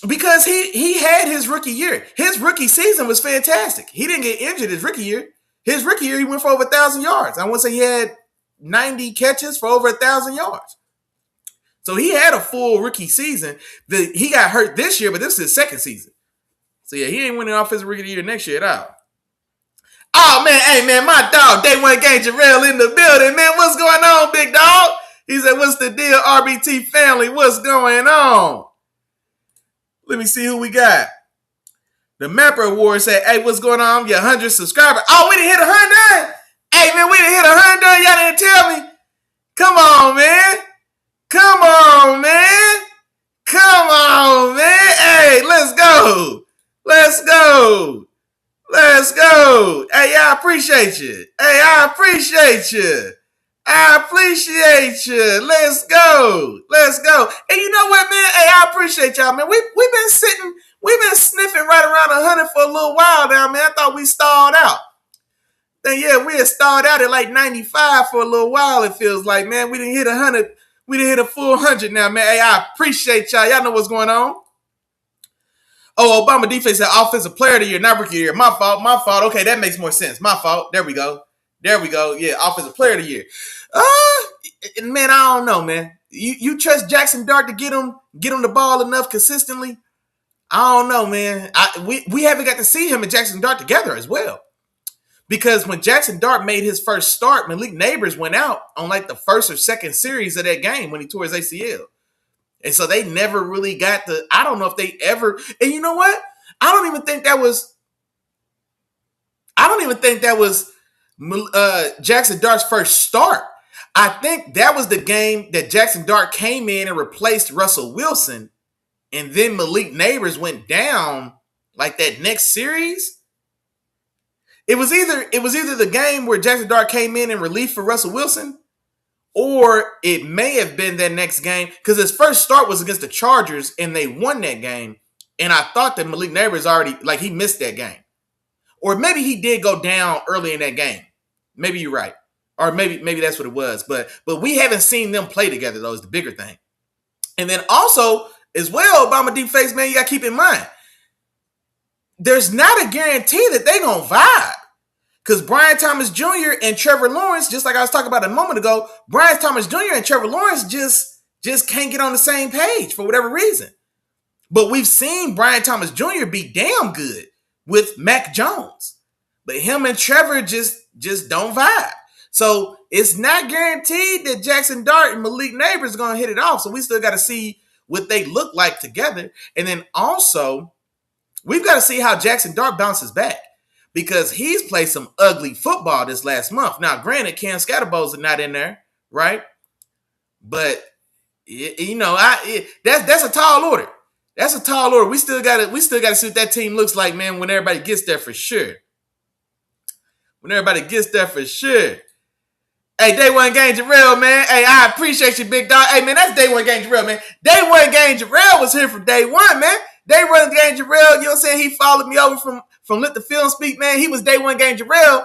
Because he had his rookie year. His rookie season was fantastic. He didn't get injured his rookie year. His rookie year, he went for over 1,000 yards. I want to say he had 90 catches for over 1,000 yards. So he had a full rookie season. He got hurt this year, but this is his second season. So yeah, he ain't winning Offensive Rookie of the Year next year at all. Oh man, hey man, my dog, Day One Gang Jarrell in the building, man. What's going on, big dog? He said, "What's the deal, RBT family? What's going on?" Let me see who we got. The Mapper Award said, "Hey, what's going on? Your 100 subscriber." Oh, we didn't hit 100. Hey man, we didn't hit 100. Y'all didn't tell me. Come on, man. Come on, man. Come on, man. Hey, let's go. Let's go. Let's go. Hey, I appreciate you. Hey, I appreciate you. I appreciate you. Let's go. Let's go. And you know what, man? Hey, I appreciate y'all, man. We've been sniffing right around 100 for a little while now, man. I thought we stalled out. Then yeah, we had stalled out at like 95 for a little while, it feels like, man. We didn't hit 100. We didn't hit a full 100 now, man. Hey, I appreciate y'all. Y'all know what's going on. Oh, Obama defense said Offensive Player of the Year, not Rookie of the Year. My fault. Okay, that makes more sense. My fault. There we go. Yeah, Offensive Player of the Year. Man, I don't know, man. You trust Jackson Dart to get him the ball enough consistently? I don't know, man. We haven't got to see him and Jackson Dart together as well. Because when Jackson Dart made his first start, Malik Neighbors went out on like the first or second series of that game when he tore his ACL. And so they never really got the, I don't know if they ever, and you know what? I don't even think that was Jackson Dart's first start. I think that was the game that Jackson Dart came in and replaced Russell Wilson. And then Malik Neighbors went down like that next series. It was either the game where Jackson Dart came in relief for Russell Wilson, or it may have been that next game because his first start was against the Chargers and they won that game. And I thought that Malik Neighbors already, like, he missed that game. Or maybe he did go down early in that game. Maybe you're right. Or maybe that's what it was. But we haven't seen them play together, though, is the bigger thing. And then also, as well, Obama Deep Face, man, you got to keep in mind, there's not a guarantee that they're going to vibe. Because Brian Thomas Jr. and Trevor Lawrence, just like I was talking about a moment ago, Brian Thomas Jr. and Trevor Lawrence just can't get on the same page for whatever reason. But we've seen Brian Thomas Jr. be damn good with Mac Jones. But him and Trevor just don't vibe. So it's not guaranteed that Jackson Dart and Malik Neighbors are going to hit it off. So we still got to see what they look like together. And then also, we've got to see how Jackson Dart bounces back. Because he's played some ugly football this last month. Now, granted, Cam Scatterbones are not in there, right? But you know, that's a tall order. That's a tall order. We still got to see what that team looks like, man. When everybody gets there, for sure. Hey, Day One Gang Jarrell, man. Hey, I appreciate you, big dog. Hey, man, that's Day One Gang Jarrell, man. Day One Gang Jarrell was here from day one, man. Day One Gang Jarrell, you know what I'm saying? He followed me over from Let the Film Speak, man. He was Day One Gang Jarrell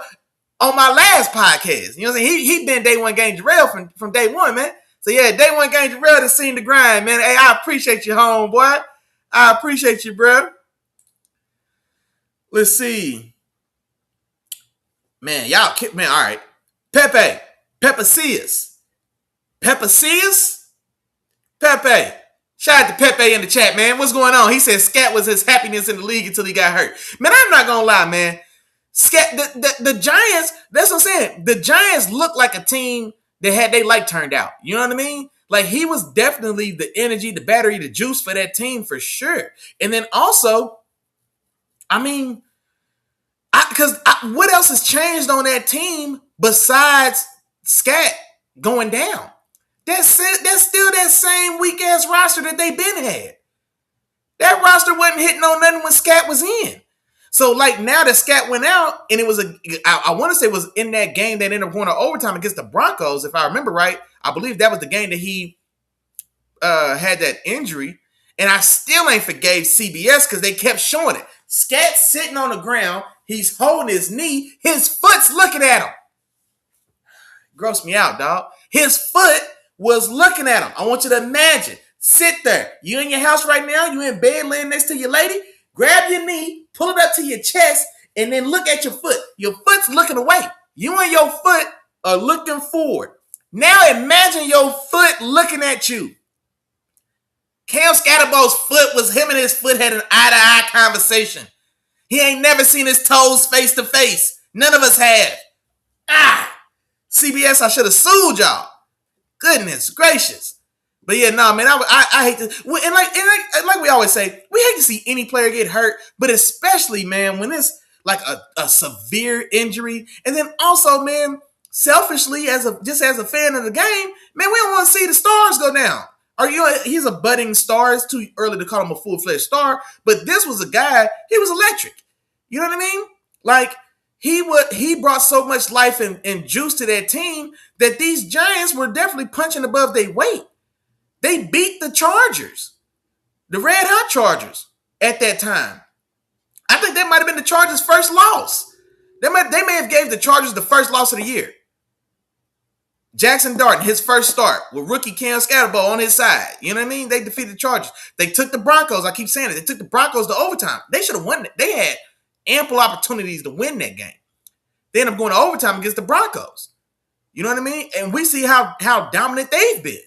on my last podcast. You know what I'm saying? He been Day One Gang Jarrell from day one, man. So yeah, Day One Gang Jarrell has seen the grind, man. Hey, I appreciate you, homeboy. I appreciate you, bro. Let's see. Man, all right. Pepe Cias. Pepe. Shout out to Pepe in the chat, man. What's going on? He said Scat was his happiness in the league until he got hurt. Man, I'm not going to lie, man. Scat, the Giants, that's what I'm saying. The Giants look like a team that had their light turned out. You know what I mean? Like, he was definitely the energy, the battery, the juice for that team for sure. And then also, I mean, what else has changed on that team besides Scat going down? That's still that same weak-ass roster that they been had. That roster wasn't hitting on nothing when Scat was in. So like now the scat went out, and it was I want to say it was in that game that ended up going to overtime against the Broncos, if I remember right. I believe that was the game that he had that injury, and I still ain't forgave CBS because they kept showing it. Scat's sitting on the ground, he's holding his knee, his foot's looking at him. Gross me out, dog. His foot was looking at him. I want you to imagine. Sit there. You in your house right now, you in bed laying next to your lady, grab your knee, pull it up to your chest, and then look at your foot. Your foot's looking away. You and your foot are looking forward. Now imagine your foot looking at you. Cam Scatterbo's foot was him and his foot had an eye-to-eye conversation. He ain't never seen his toes face to face. None of us have. CBS, I should have sued y'all. Goodness gracious. But yeah, nah, man, I hate to, and like we always say, we hate to see any player get hurt, but especially, man, when it's like a severe injury. And then also, man, selfishly, as a fan of the game, man, we don't want to see the stars go down. He's a budding star. It's too early to call him a full-fledged star, but this was a guy, he was electric. You know what I mean? Like, he brought so much life and juice to that team that these Giants were definitely punching above their weight. They beat the Chargers, the red hot Chargers at that time. I think that might have been the Chargers' first loss. They may have gave the Chargers the first loss of the year. Jackson Dart, his first start with rookie Cam Scatterbo on his side. You know what I mean? They defeated the Chargers. They took the Broncos. I keep saying it. They took the Broncos to overtime. They should have won it. They had ample opportunities to win that game. They end up going to overtime against the Broncos. You know what I mean? And we see how dominant they've been.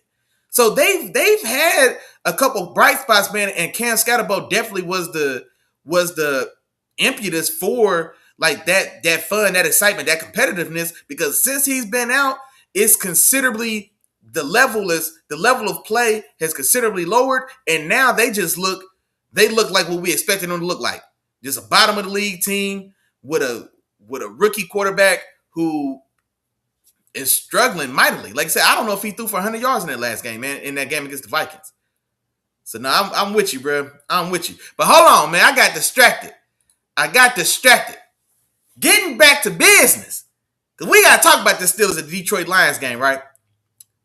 So they've had a couple bright spots, man, and Cam Scatterbo definitely was the impetus for like that fun, that excitement, that competitiveness, because since he's been out, it's considerably the level of play has considerably lowered, and now they look like what we expected them to look like. Just a bottom of the league team with a rookie quarterback who is struggling mightily. Like I said, I don't know if he threw for 100 yards in that last game, man, in that game against the Vikings. So now I'm with you, bro. I'm with you. But hold on, man. I got distracted. Getting back to business. Because we got to talk about this Steelers and Detroit Lions game, right?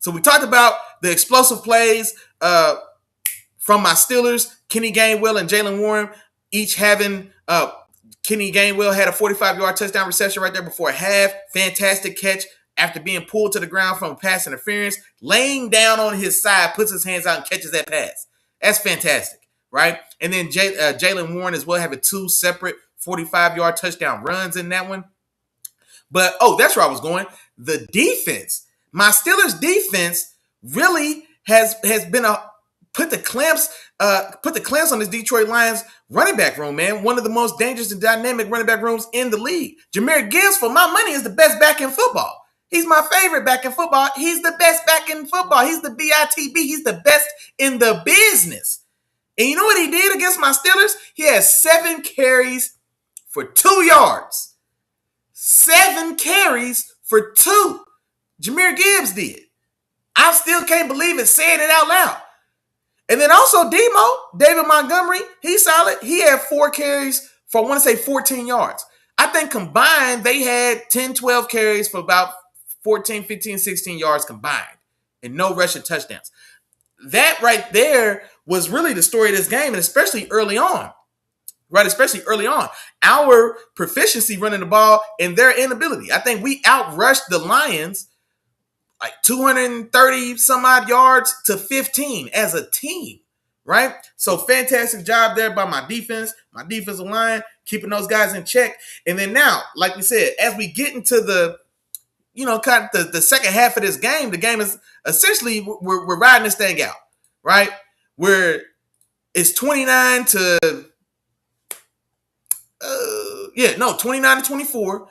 So we talked about the explosive plays from my Steelers, Kenny Gainwell and Jalen Warren, each having Kenny Gainwell had a 45-yard touchdown reception right there before half. Fantastic catch after being pulled to the ground from pass interference. Laying down on his side, puts his hands out and catches that pass. That's fantastic, right? And then Jalen Warren as well having two separate 45-yard touchdown runs in that one. But, that's where I was going. The defense. My Steelers defense really has been put the clamps on this Detroit Lions running back room, man. One of the most dangerous and dynamic running back rooms in the league. Jahmyr Gibbs, for my money, is the best back in football. He's my favorite back in football. He's the best back in football. He's the BITB. He's the best in the business. And you know what he did against my Steelers? He had 7 carries for 2 yards. 7 carries for 2. Jahmyr Gibbs did. I still can't believe it, saying it out loud. And then also David Montgomery, he's solid. He had 4 carries for, I want to say, 14 yards. I think combined, they had 10, 12 carries for about 14, 15, 16 yards combined and no rushing touchdowns. That right there was really the story of this game, and especially early on. Right, especially early on. Our proficiency running the ball and their inability. I think we outrushed the Lions like 230 some odd yards to 15 as a team, right? So fantastic job there by my defense, my defensive line, keeping those guys in check. And then now, like we said, as we get into the, kind of the second half of this game, the game is essentially, we're riding this thing out, right? Where it's 29 to 24.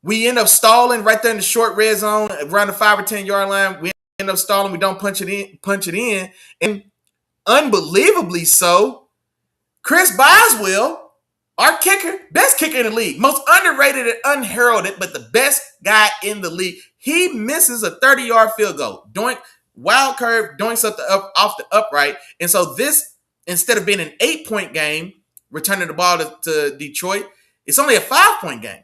We end up stalling right there in the short red zone around the 5 or 10 yard line. We end up stalling. We don't punch it in. And unbelievably so, Chris Boswell, our kicker, best kicker in the league, most underrated and unheralded, but the best guy in the league. He misses a 30-yard field goal. Wild curve, doinks off the upright. And so this, instead of being an 8-point game, returning the ball to Detroit, It's only a 5-point game,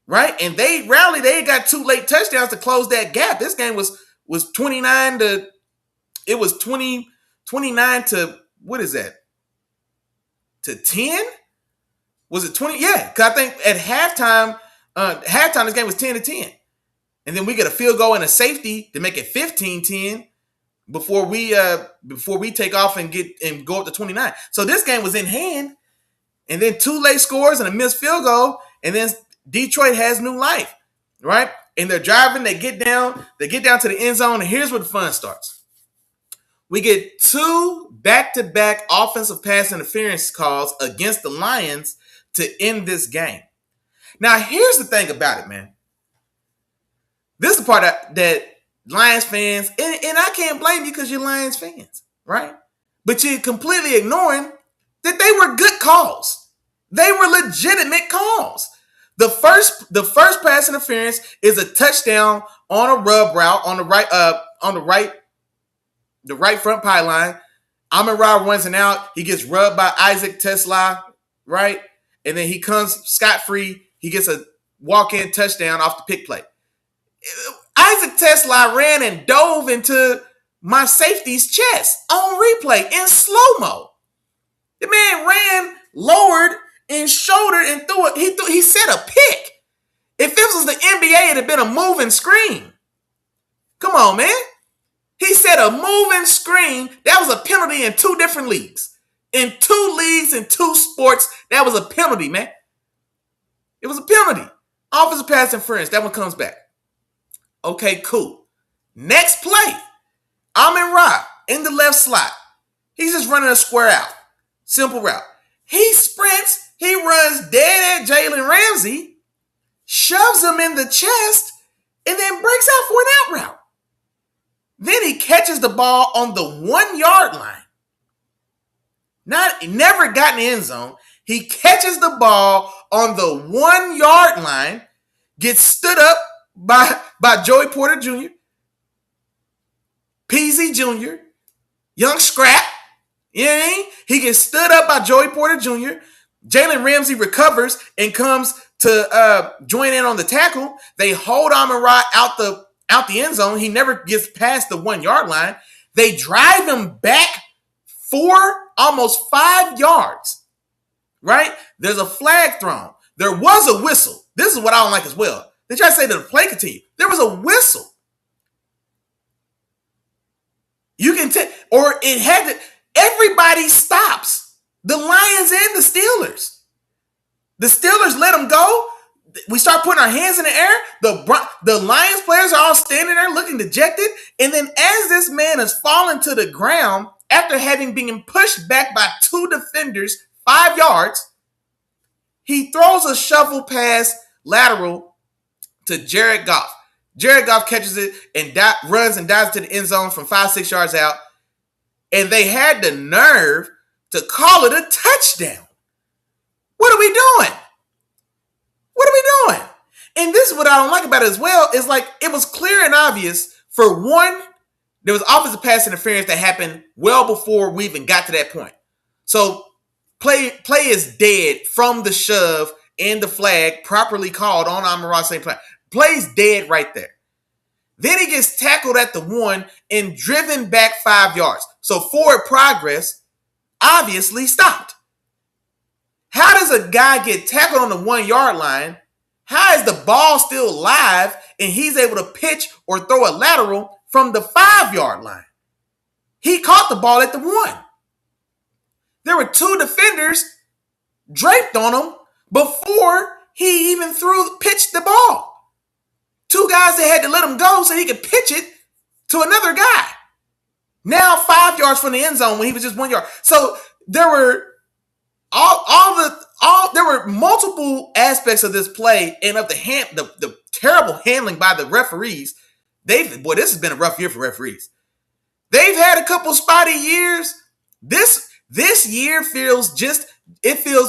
right? And they rallied. They got 2 late touchdowns to close that gap. This game was 29 to, it was 29 to, what is that? To 10? Was it 20? Yeah, because I think at halftime this game was 10-10. And then we get a field goal and a safety to make it 15-10 before we take off and go up to 29. So this game was in hand. And then 2 late scores and a missed field goal, and then Detroit has new life, right? And they're driving, they get down to the end zone, and here's where the fun starts. We get 2 back-to-back offensive pass interference calls against the Lions to end this game. Now, here's the thing about it, man. This is the part that Lions fans, and I can't blame you because you're Lions fans, right? But you're completely ignoring that they were good calls. They were legitimate calls. The first pass interference is a touchdown on a rub route on the right front pylon. Amon-Ra runs an out. He gets rubbed by Isaac Tesla, right? And then he comes scot-free. He gets a walk-in touchdown off the pick play. Isaac Tesla ran and dove into my safety's chest on replay in slow-mo. The man ran, lowered, and shouldered and threw it. He set a pick. If this was the NBA, it'd have been a moving screen. Come on, man. He set a moving screen. That was a penalty in 2 different leagues. In 2 leagues, in 2 sports, that was a penalty, man. It was a penalty. Offensive pass interference. That one comes back. Okay, cool. Next play. Amon-Ra in the left slot. He's just running a square out. Simple route. He sprints. He runs dead at Jalen Ramsey, shoves him in the chest, and then breaks out for an out route. Then he catches the ball on the 1-yard line. Never got in the end zone. He catches the ball on the 1-yard line, gets stood up by Joey Porter Jr., Peasy Jr., Young Scrap. You know what I mean? He gets stood up by Joey Porter Jr. Jalen Ramsey recovers and comes to join in on the tackle. They hold Amon-Ra out the end zone. He never gets past the 1-yard line. They drive him back 4, almost 5 yards, right? There's a flag thrown. There was a whistle. This is what I don't like as well. They try to say that the play continued. There was a whistle. You can tell, or it had to, everybody stops. The Lions and the Steelers. The Steelers let them go. We start putting our hands in the air. The Lions players are all standing there looking dejected. And then as this man is falling to the ground, after having been pushed back by 2 defenders, 5 yards, he throws a shovel pass lateral to Jared Goff. Jared Goff catches it and runs and dives to the end zone from 5-6 yards out. And they had the nerve to call it a touchdown. What are we doing? What are we doing? And this is what I don't like about it as well, is like it was clear and obvious. For one, there was offensive pass interference that happened well before we even got to that point. So play is dead from the shove and the flag properly called on Amon-Ra St. Brown. Play's dead right there. Then he gets tackled at the 1 and driven back 5 yards. So forward progress obviously stopped. How does a guy get tackled on the 1-yard line? How is the ball still live and he's able to pitch or throw a lateral from the 5-yard line? He caught the ball at the 1. There were 2 defenders draped on him before he even pitched the ball. 2 guys that had to let him go so he could pitch it to another guy. Now 5 yards from the end zone when he was just 1 yard. So there were there were multiple aspects of this play and of the terrible handling by the referees. This has been a rough year for referees. They've had a couple spotty years. This year feels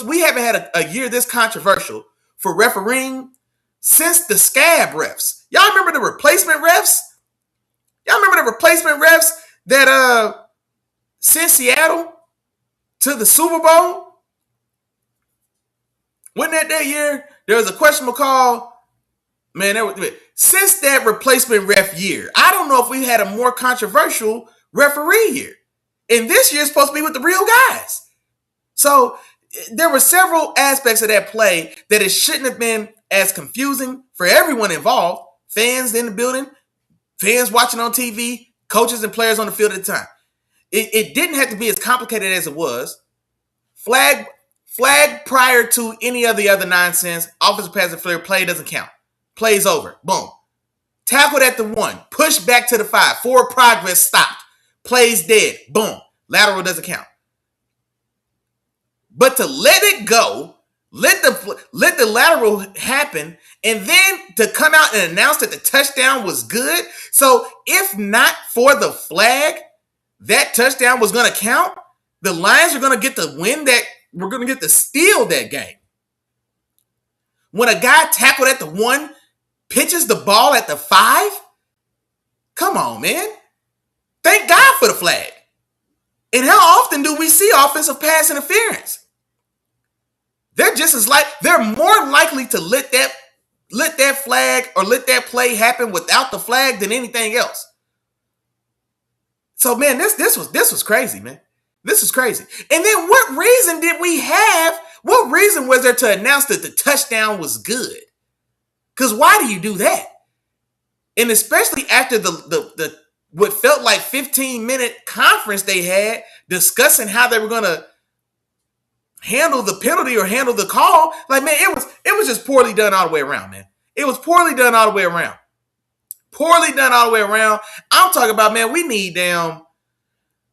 we haven't had a year this controversial for refereeing since the scab refs. Y'all remember the replacement refs? Y'all remember the replacement refs that sent Seattle to the Super Bowl? Wasn't that year? There was a questionable call. Man, since that replacement ref year, I don't know if we had a more controversial referee year. And this year is supposed to be with the real guys. So there were several aspects of that play that it shouldn't have been as confusing for everyone involved. Fans in the building, fans watching on TV, coaches and players on the field at the time. It didn't have to be as complicated as it was. Flag prior to any of the other nonsense. Offensive pass interference play doesn't count. Play's over. Boom. Tackled at the 1. Push back to the 5. Forward progress stopped. Play's dead. Boom. Lateral doesn't count. But to let it go, let the lateral happen, and then to come out and announce that the touchdown was good. So if not for the flag, that touchdown was going to count. The Lions are going to get the win that we're going to get to steal that game. When a guy tackled at the 1 pitches the ball at the 5, come on, man. Thank God for the flag. And how often do we see offensive pass interference? They're more likely to let that flag or let that play happen without the flag than anything else. So man, this was crazy, man. This is crazy. And then what reason did we have? What reason was there to announce that the touchdown was good? Because why do you do that? And especially after the what felt like 15-minute conference they had discussing how they were going to handle the penalty or handle the call. Like, man, it was just poorly done all the way around, man. It was poorly done all the way around. Poorly done all the way around. I'm talking about, man, we need them.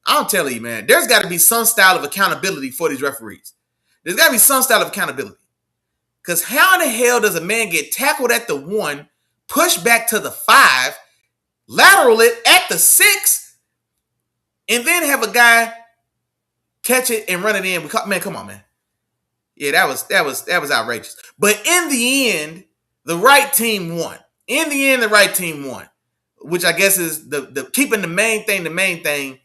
I'm telling you, man, there's got to be some style of accountability for these referees. There's got to be some style of accountability. Because how in the hell does a man get tackled at the 1, push back to the 5, lateral it at the 6, and then have a guy catch it and run it in? Man, come on, man. Yeah, that was outrageous. But in the end, the right team won. In the end, the right team won, which I guess is the keeping the main thing.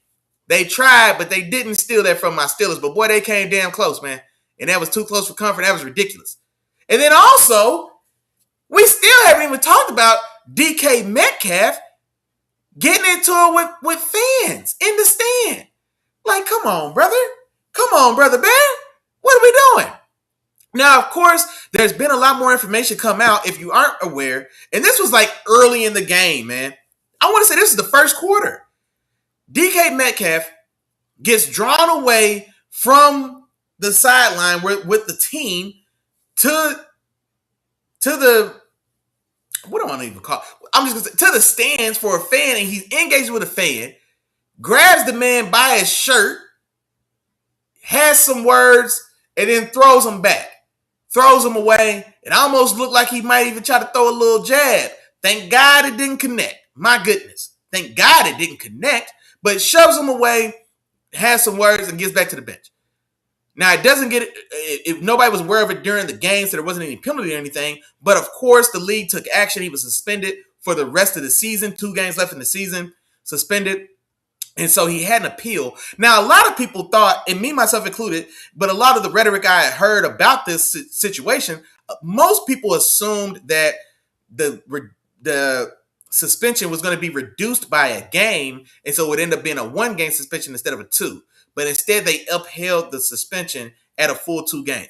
They tried, but they didn't steal that from my Steelers. But boy, they came damn close, man. And that was too close for comfort. That was ridiculous. And then also, we still haven't even talked about DK Metcalf getting into it with fans in the stand. Like, come on, brother. Come on, Brother Bear. What are we doing? Now, of course, there's been a lot more information come out if you aren't aware. And this was like early in the game, man. I want to say this is the first quarter. DK Metcalf gets drawn away from the sideline with the team to the, what do I even call it? I'm just going to say, to the stands for a fan, and he's engaged with a fan, grabs the man by his shirt, has some words, and then throws him back. Throws him away. It almost looked like he might even try to throw a little jab. Thank God it didn't connect. My goodness. Thank God it didn't connect. But shoves him away, has some words, and gets back to the bench. Now, it doesn't get it. If nobody was aware of it during the game, so there wasn't any penalty or anything. But, of course, the league took action. He was suspended for the rest of the season. 2 games left in the season. Suspended. And so he had an appeal. Now, a lot of people thought, and me, myself included, but a lot of the rhetoric I had heard about this situation, most people assumed that the suspension was going to be reduced by a game, and so it would end up being a 1-game suspension instead of a 2. But instead, they upheld the suspension at a full 2 games.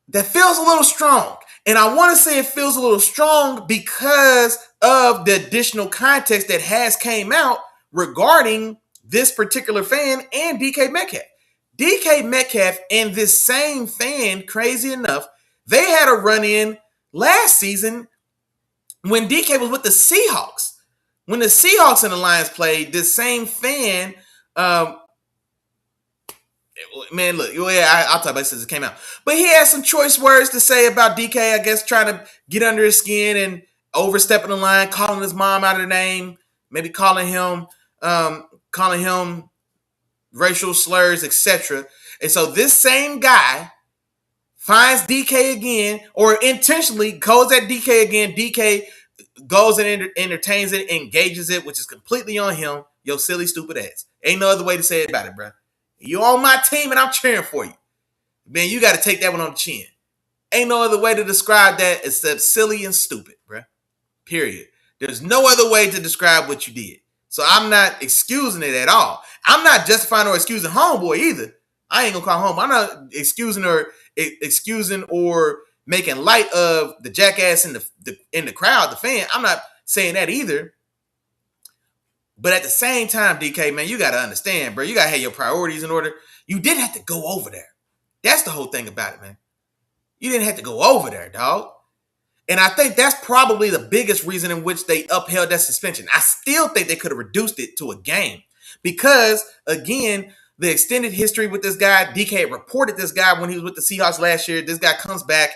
That feels a little strong. And I want to say it feels a little strong because of the additional context that has came out regarding this particular fan and DK Metcalf. DK Metcalf and this same fan, crazy enough, they had a run-in last season when DK was with the Seahawks. When the Seahawks and the Lions played, this same fan, man, look, I'll talk about it since it came out. But he had some choice words to say about DK, I guess, trying to get under his skin and overstepping the line, calling his mom out of the name, maybe calling him racial slurs, etc. And so this same guy finds DK again, or intentionally goes at DK again. DK goes and entertains it, engages it, which is completely on him. Yo, silly, stupid ass. Ain't no other way to say it about it, bro. You on my team and I'm cheering for you. Man, you got to take that one on the chin. Ain't no other way to describe that except silly and stupid, bruh. Period. There's no other way to describe what you did. So I'm not excusing it at all. I'm not justifying or excusing homeboy either. I ain't gonna call home. I'm not excusing or making light of the jackass in the crowd, the fan. I'm not saying that either. But at the same time, DK, man, you got to understand, bro. You got to have your priorities in order. You didn't have to go over there. That's the whole thing about it, man. You didn't have to go over there, dog. And I think that's probably the biggest reason in which they upheld that suspension. I still think they could have reduced it to a game because, again, the extended history with this guy, DK reported this guy when he was with the Seahawks last year. This guy comes back,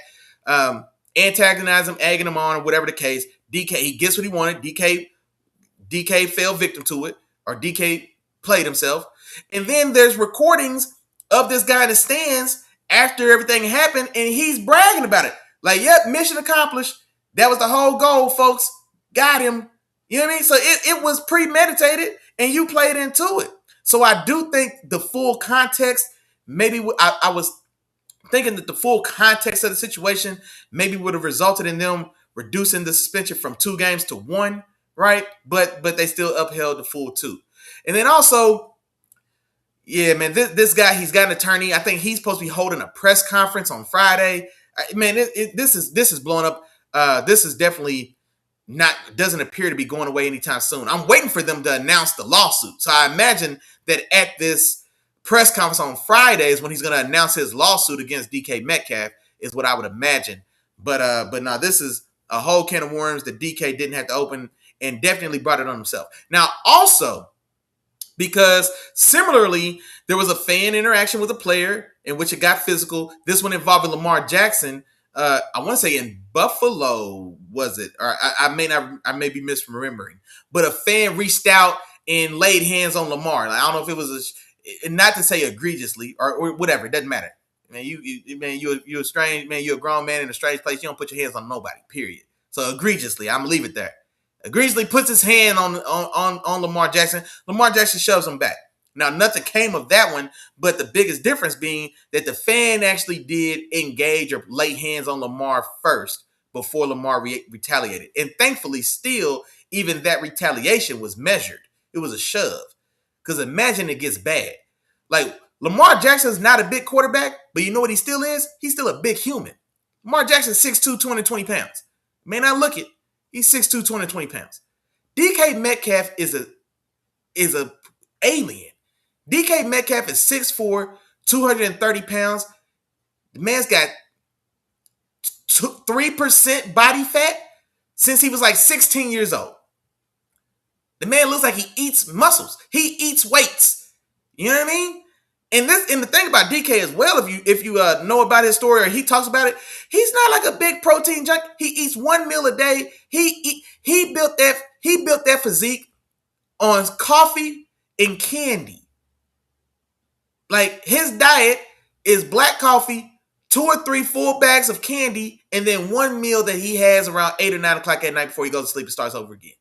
antagonize him, egging him on, or whatever the case. DK, he gets what he wanted. DK fell victim to it, or DK played himself. And then there's recordings of this guy in the stands after everything happened, and he's bragging about it. Like, yep, mission accomplished. That was the whole goal, folks. Got him. You know what I mean? So it was premeditated, and you played into it. So I do think the full context, maybe I was thinking that the full context of the situation maybe would have resulted in them reducing the suspension from 2 games to 1, right? But they still upheld the full 2. And then also, yeah, man, this guy, he's got an attorney. I think he's supposed to be holding a press conference on Friday. Man, this is blowing up. This is definitely doesn't appear to be going away anytime soon. I'm waiting for them to announce the lawsuit. So I imagine that at this press conference on Fridays when he's going to announce his lawsuit against DK Metcalf is what I would imagine. But now this is a whole can of worms that DK didn't have to open and definitely brought it on himself. Now, also, because similarly, there was a fan interaction with a player in which it got physical. This one involving Lamar Jackson. I want to say in Buffalo, was it? Or I may be misremembering. But a fan reached out and laid hands on Lamar. Like, I don't know if it was not to say egregiously or whatever. It doesn't matter. Man, you're a strange man. You're a grown man in a strange place. You don't put your hands on nobody. Period. So egregiously, I'm gonna leave it there. Egregiously puts his hand on Lamar Jackson. Lamar Jackson shoves him back. Now, nothing came of that one, but the biggest difference being that the fan actually did engage or lay hands on Lamar first before Lamar retaliated. And thankfully, still, even that retaliation was measured. It was a shove. Because imagine it gets bad. Like, Lamar Jackson's not a big quarterback, but you know what he still is? He's still a big human. Lamar Jackson's 6'2", 220 pounds. May not look it. He's 6'2", 220 pounds. DK Metcalf is a alien. DK Metcalf is 6'4", 230 pounds. The man's got 3% body fat since he was like 16 years old. The man looks like he eats muscles. He eats weights. You know what I mean? And the thing about DK as well, if you know about his story or he talks about it, he's not like a big protein junkie. He eats 1 meal a day. He built that physique on coffee and candy. Like, his diet is black coffee, 2 or 3 full bags of candy, and then 1 meal that he has around 8 or 9 o'clock at night before he goes to sleep and starts over again.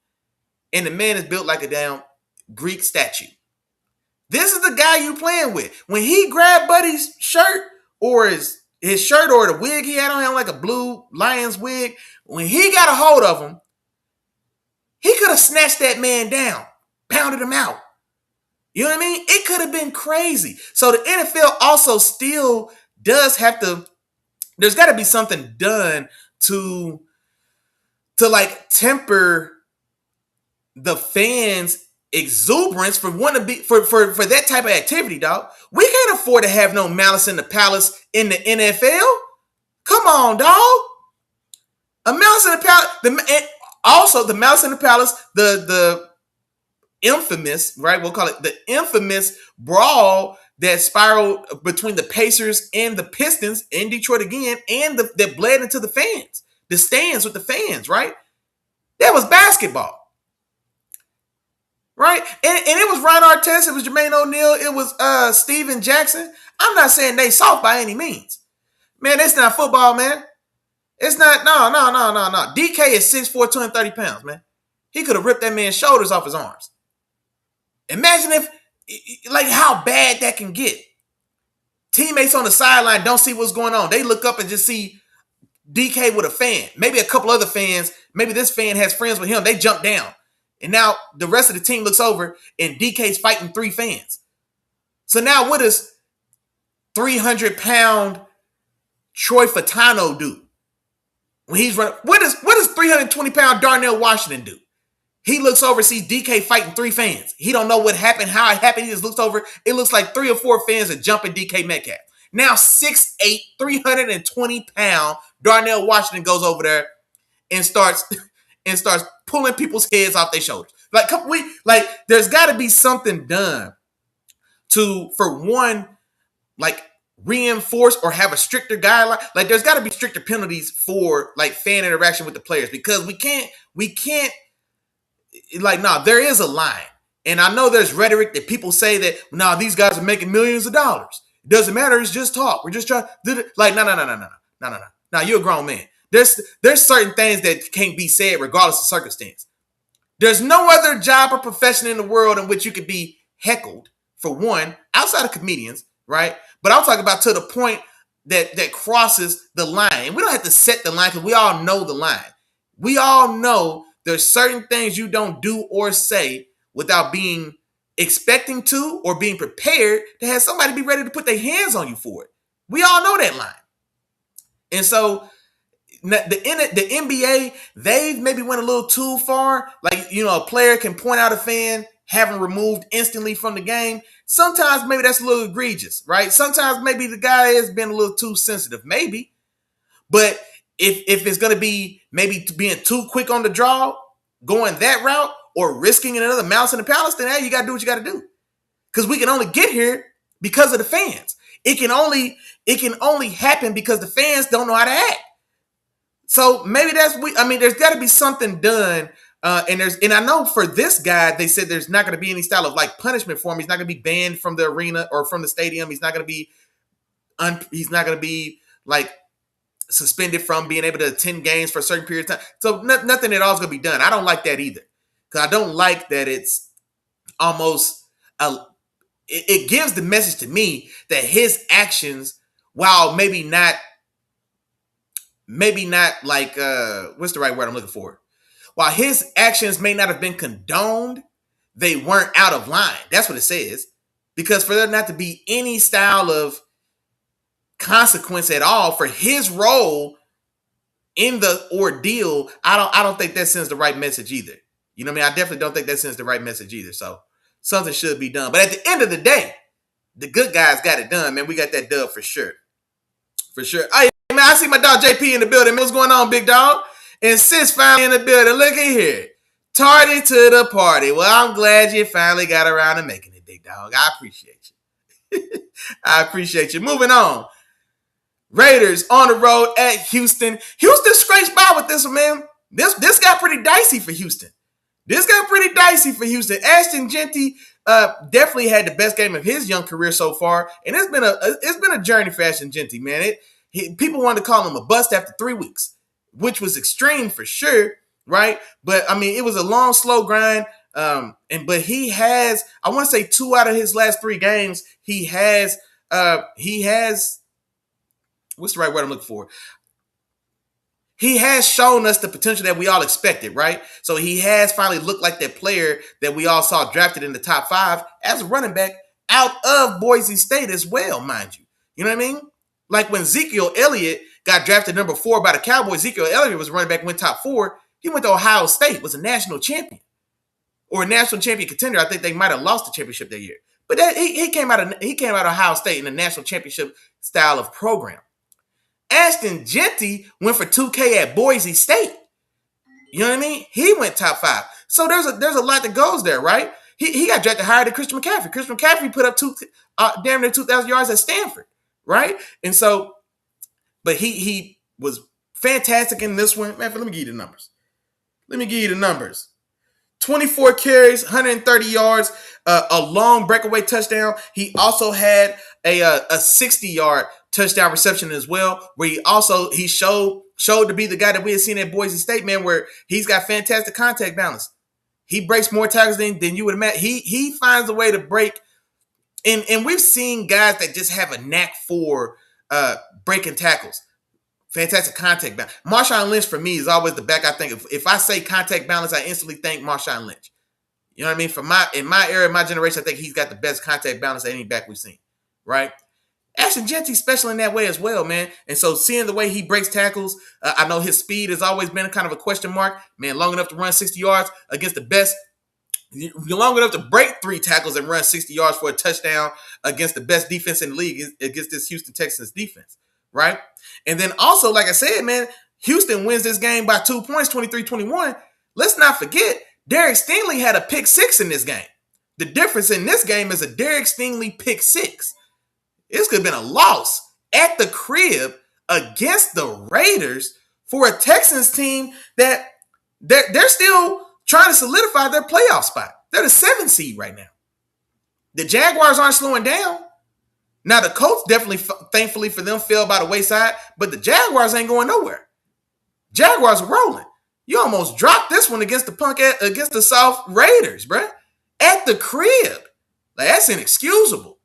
And the man is built like a damn Greek statue. This is the guy you playing with. When he grabbed Buddy's shirt or his shirt or the wig he had on him, like a blue Lions wig, when he got a hold of him, he could have snatched that man down, pounded him out. You know what I mean? It could have been crazy. So the NFL also still does have to, there's got to be something done to like temper the fans' exuberance for wanting to be for that type of activity, dog. We can't afford to have no malice in the palace in the NFL. Come on, dog. A malice in the palace. Also, the malice in the palace, the infamous, right? We'll call it the infamous brawl that spiraled between the Pacers and the Pistons in Detroit again, and that bled into the fans, the stands with the fans, right? That was basketball. Right? And it was Ron Artest, it was Jermaine O'Neal, it was Steven Jackson. I'm not saying they soft by any means. Man, it's not football, man. It's not, no. DK is 6'4", 230 pounds, man. He could have ripped that man's shoulders off his arms. Imagine if, like, how bad that can get. Teammates on the sideline don't see what's going on. They look up and just see DK with a fan. Maybe a couple other fans. Maybe this fan has friends with him. They jump down. And now the rest of the team looks over and DK's fighting 3 fans. So now what does 300-pound Troy Fatano do? When he's running, what does 320-pound Darnell Washington do? He looks over, sees DK fighting 3 fans. He don't know what happened, how it happened. He just looks over. It looks like 3 or 4 fans are jumping DK Metcalf. Now 6'8", 320-pound Darnell Washington goes over there and starts pulling people's heads off their shoulders. There's got to be something done for one, like reinforce or have a stricter guideline. Like there's got to be stricter penalties for like fan interaction with the players, because we can't there is a line. And I know there's rhetoric that people say that, these guys are making millions of dollars. It doesn't matter. It's just talk. We're just trying to do it. Like, no. Now you're a grown man. There's certain things that can't be said regardless of circumstance. There's no other job or profession in the world in which you could be heckled, for one, outside of comedians, right? But I'm talking about to the point that crosses the line. And we don't have to set the line because we all know the line. We all know there's certain things you don't do or say without being expecting to or being prepared to have somebody be ready to put their hands on you for it. We all know that line. And so the NBA, they've maybe went a little too far. Like, a player can point out a fan, have him removed instantly from the game. Sometimes maybe that's a little egregious, right? Sometimes maybe the guy has been a little too sensitive, maybe. But if it's going to be maybe being too quick on the draw, going that route, or risking another mouse in the palace, then hey, you got to do what you got to do. Because we can only get here because of the fans. It can only happen because the fans don't know how to act. So maybe there's got to be something done. And I know for this guy, they said there's not going to be any style of like punishment for him. He's not going to be banned from the arena or from the stadium. He's not going to be like suspended from being able to attend games for a certain period of time. So nothing at all is going to be done. I don't like that either. Because I don't like that it's almost it gives the message to me that his actions, while maybe not like what's the right word I'm looking for? While his actions may not have been condoned, they weren't out of line. That's what it says. Because for there not to be any style of consequence at all for his role in the ordeal, I don't think that sends the right message either. You know what I mean? I definitely don't think that sends the right message either. So something should be done. But at the end of the day, the good guys got it done, man. We got that dub for sure. For sure. Hey, man, I see my dog JP in the building. What's going on, big dog? And Sis finally in the building. Look at here. Tardy to the party. Well, I'm glad you finally got around to making it, big dog. I appreciate you. I appreciate you. Moving on. Raiders on the road at Houston. Houston scrapes by with this one, man. This got pretty dicey for Houston. Ashton Jeanty definitely had the best game of his young career so far, and it's been a journey for Ashton Jeanty, man. People wanted to call him a bust after 3 weeks, which was extreme for sure, right? But I mean, it was a long, slow grind. But he has, I want to say 2 out of his last 3 games, he has, what's the right word I'm looking for? He has shown us the potential that we all expected, right? So he has finally looked like that player that we all saw drafted in the top 5 as a running back out of Boise State as well, mind you. You know what I mean? Like when Ezekiel Elliott got drafted number 4 by the Cowboys, Ezekiel Elliott was a running back, went top 4. He went to Ohio State, was a national champion or a national champion contender. I think they might have lost the championship that year. But he came out of Ohio State in a national championship style of program. Ashton Jeanty went for 2K at Boise State. You know what I mean? He went top 5. So there's a lot that goes there, right? He got drafted higher than Christian McCaffrey. Christian McCaffrey put up damn near 2,000 yards at Stanford, right? And so, but he was fantastic in this one. Man, let me give you the numbers. 24 carries, 130 yards, a long breakaway touchdown. He also had a 60-yard touchdown reception as well, where he showed to be the guy that we had seen at Boise State, man, where he's got fantastic contact balance. He breaks more tackles than you would imagine. He finds a way to break And we've seen guys that just have a knack for breaking tackles. Fantastic contact balance. Marshawn Lynch for me is always the back I think of. If I say contact balance, I instantly think Marshawn Lynch. You know what I mean? In my era, my generation, I think he's got the best contact balance of any back we've seen, right? Ashton Jeanty special in that way as well, man. And so seeing the way he breaks tackles, I know his speed has always been kind of a question mark. Man, long enough to run 60 yards against the best. You're long enough to break 3 tackles and run 60 yards for a touchdown against the best defense in the league against this Houston Texans defense, right? And then also, like I said, man, Houston wins this game by 2 points, 23-21. Let's not forget, Derek Stingley had a pick 6 in this game. The difference in this game is a Derek Stingley pick 6. This could have been a loss at the crib against the Raiders for a Texans team that they're still trying to solidify their playoff spot. They're the 7th seed right now. The Jaguars aren't slowing down. Now, the Colts definitely, thankfully for them, fell by the wayside, but the Jaguars ain't going nowhere. Jaguars are rolling. You almost dropped this one against the South Raiders, bruh. At the crib. Like, that's inexcusable.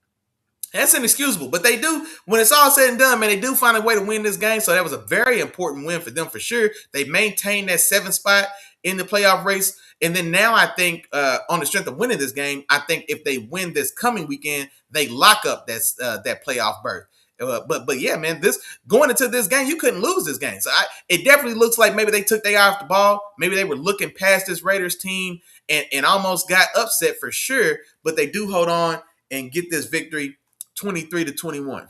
That's inexcusable. But they do, when it's all said and done, man, they do find a way to win this game. So that was a very important win for them for sure. They maintained that 7th spot in the playoff race. And then now I think on the strength of winning this game, I think if they win this coming weekend, they lock up that playoff berth. But yeah, man, going into this game, you couldn't lose this game. So it definitely looks like maybe they took their eye off the ball. Maybe they were looking past this Raiders team and almost got upset for sure. But they do hold on and get this victory 23-21.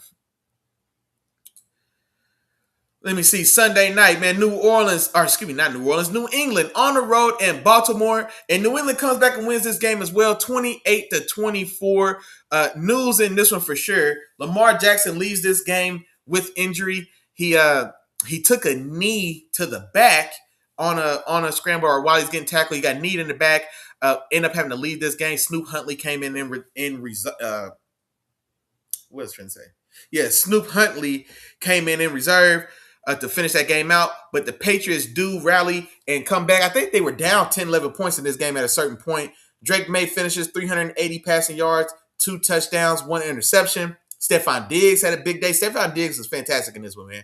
Let me see. Sunday night, man, New England on the road in Baltimore. And New England comes back and wins this game as well, 28-24. News in this one for sure. Lamar Jackson leaves this game with injury. He took a knee to the back on a scramble, or while he's getting tackled, he got kneed in the back. Ended up having to leave this game. Snoop Huntley came in what was I trying to say? Yeah, Snoop Huntley came in reserve to finish that game out. But the Patriots do rally and come back. I think they were down 10, 11 points in this game at a certain point. Drake May finishes 380 passing yards, 2 touchdowns, 1 interception. Stephon Diggs had a big day. Stephon Diggs was fantastic in this one, man.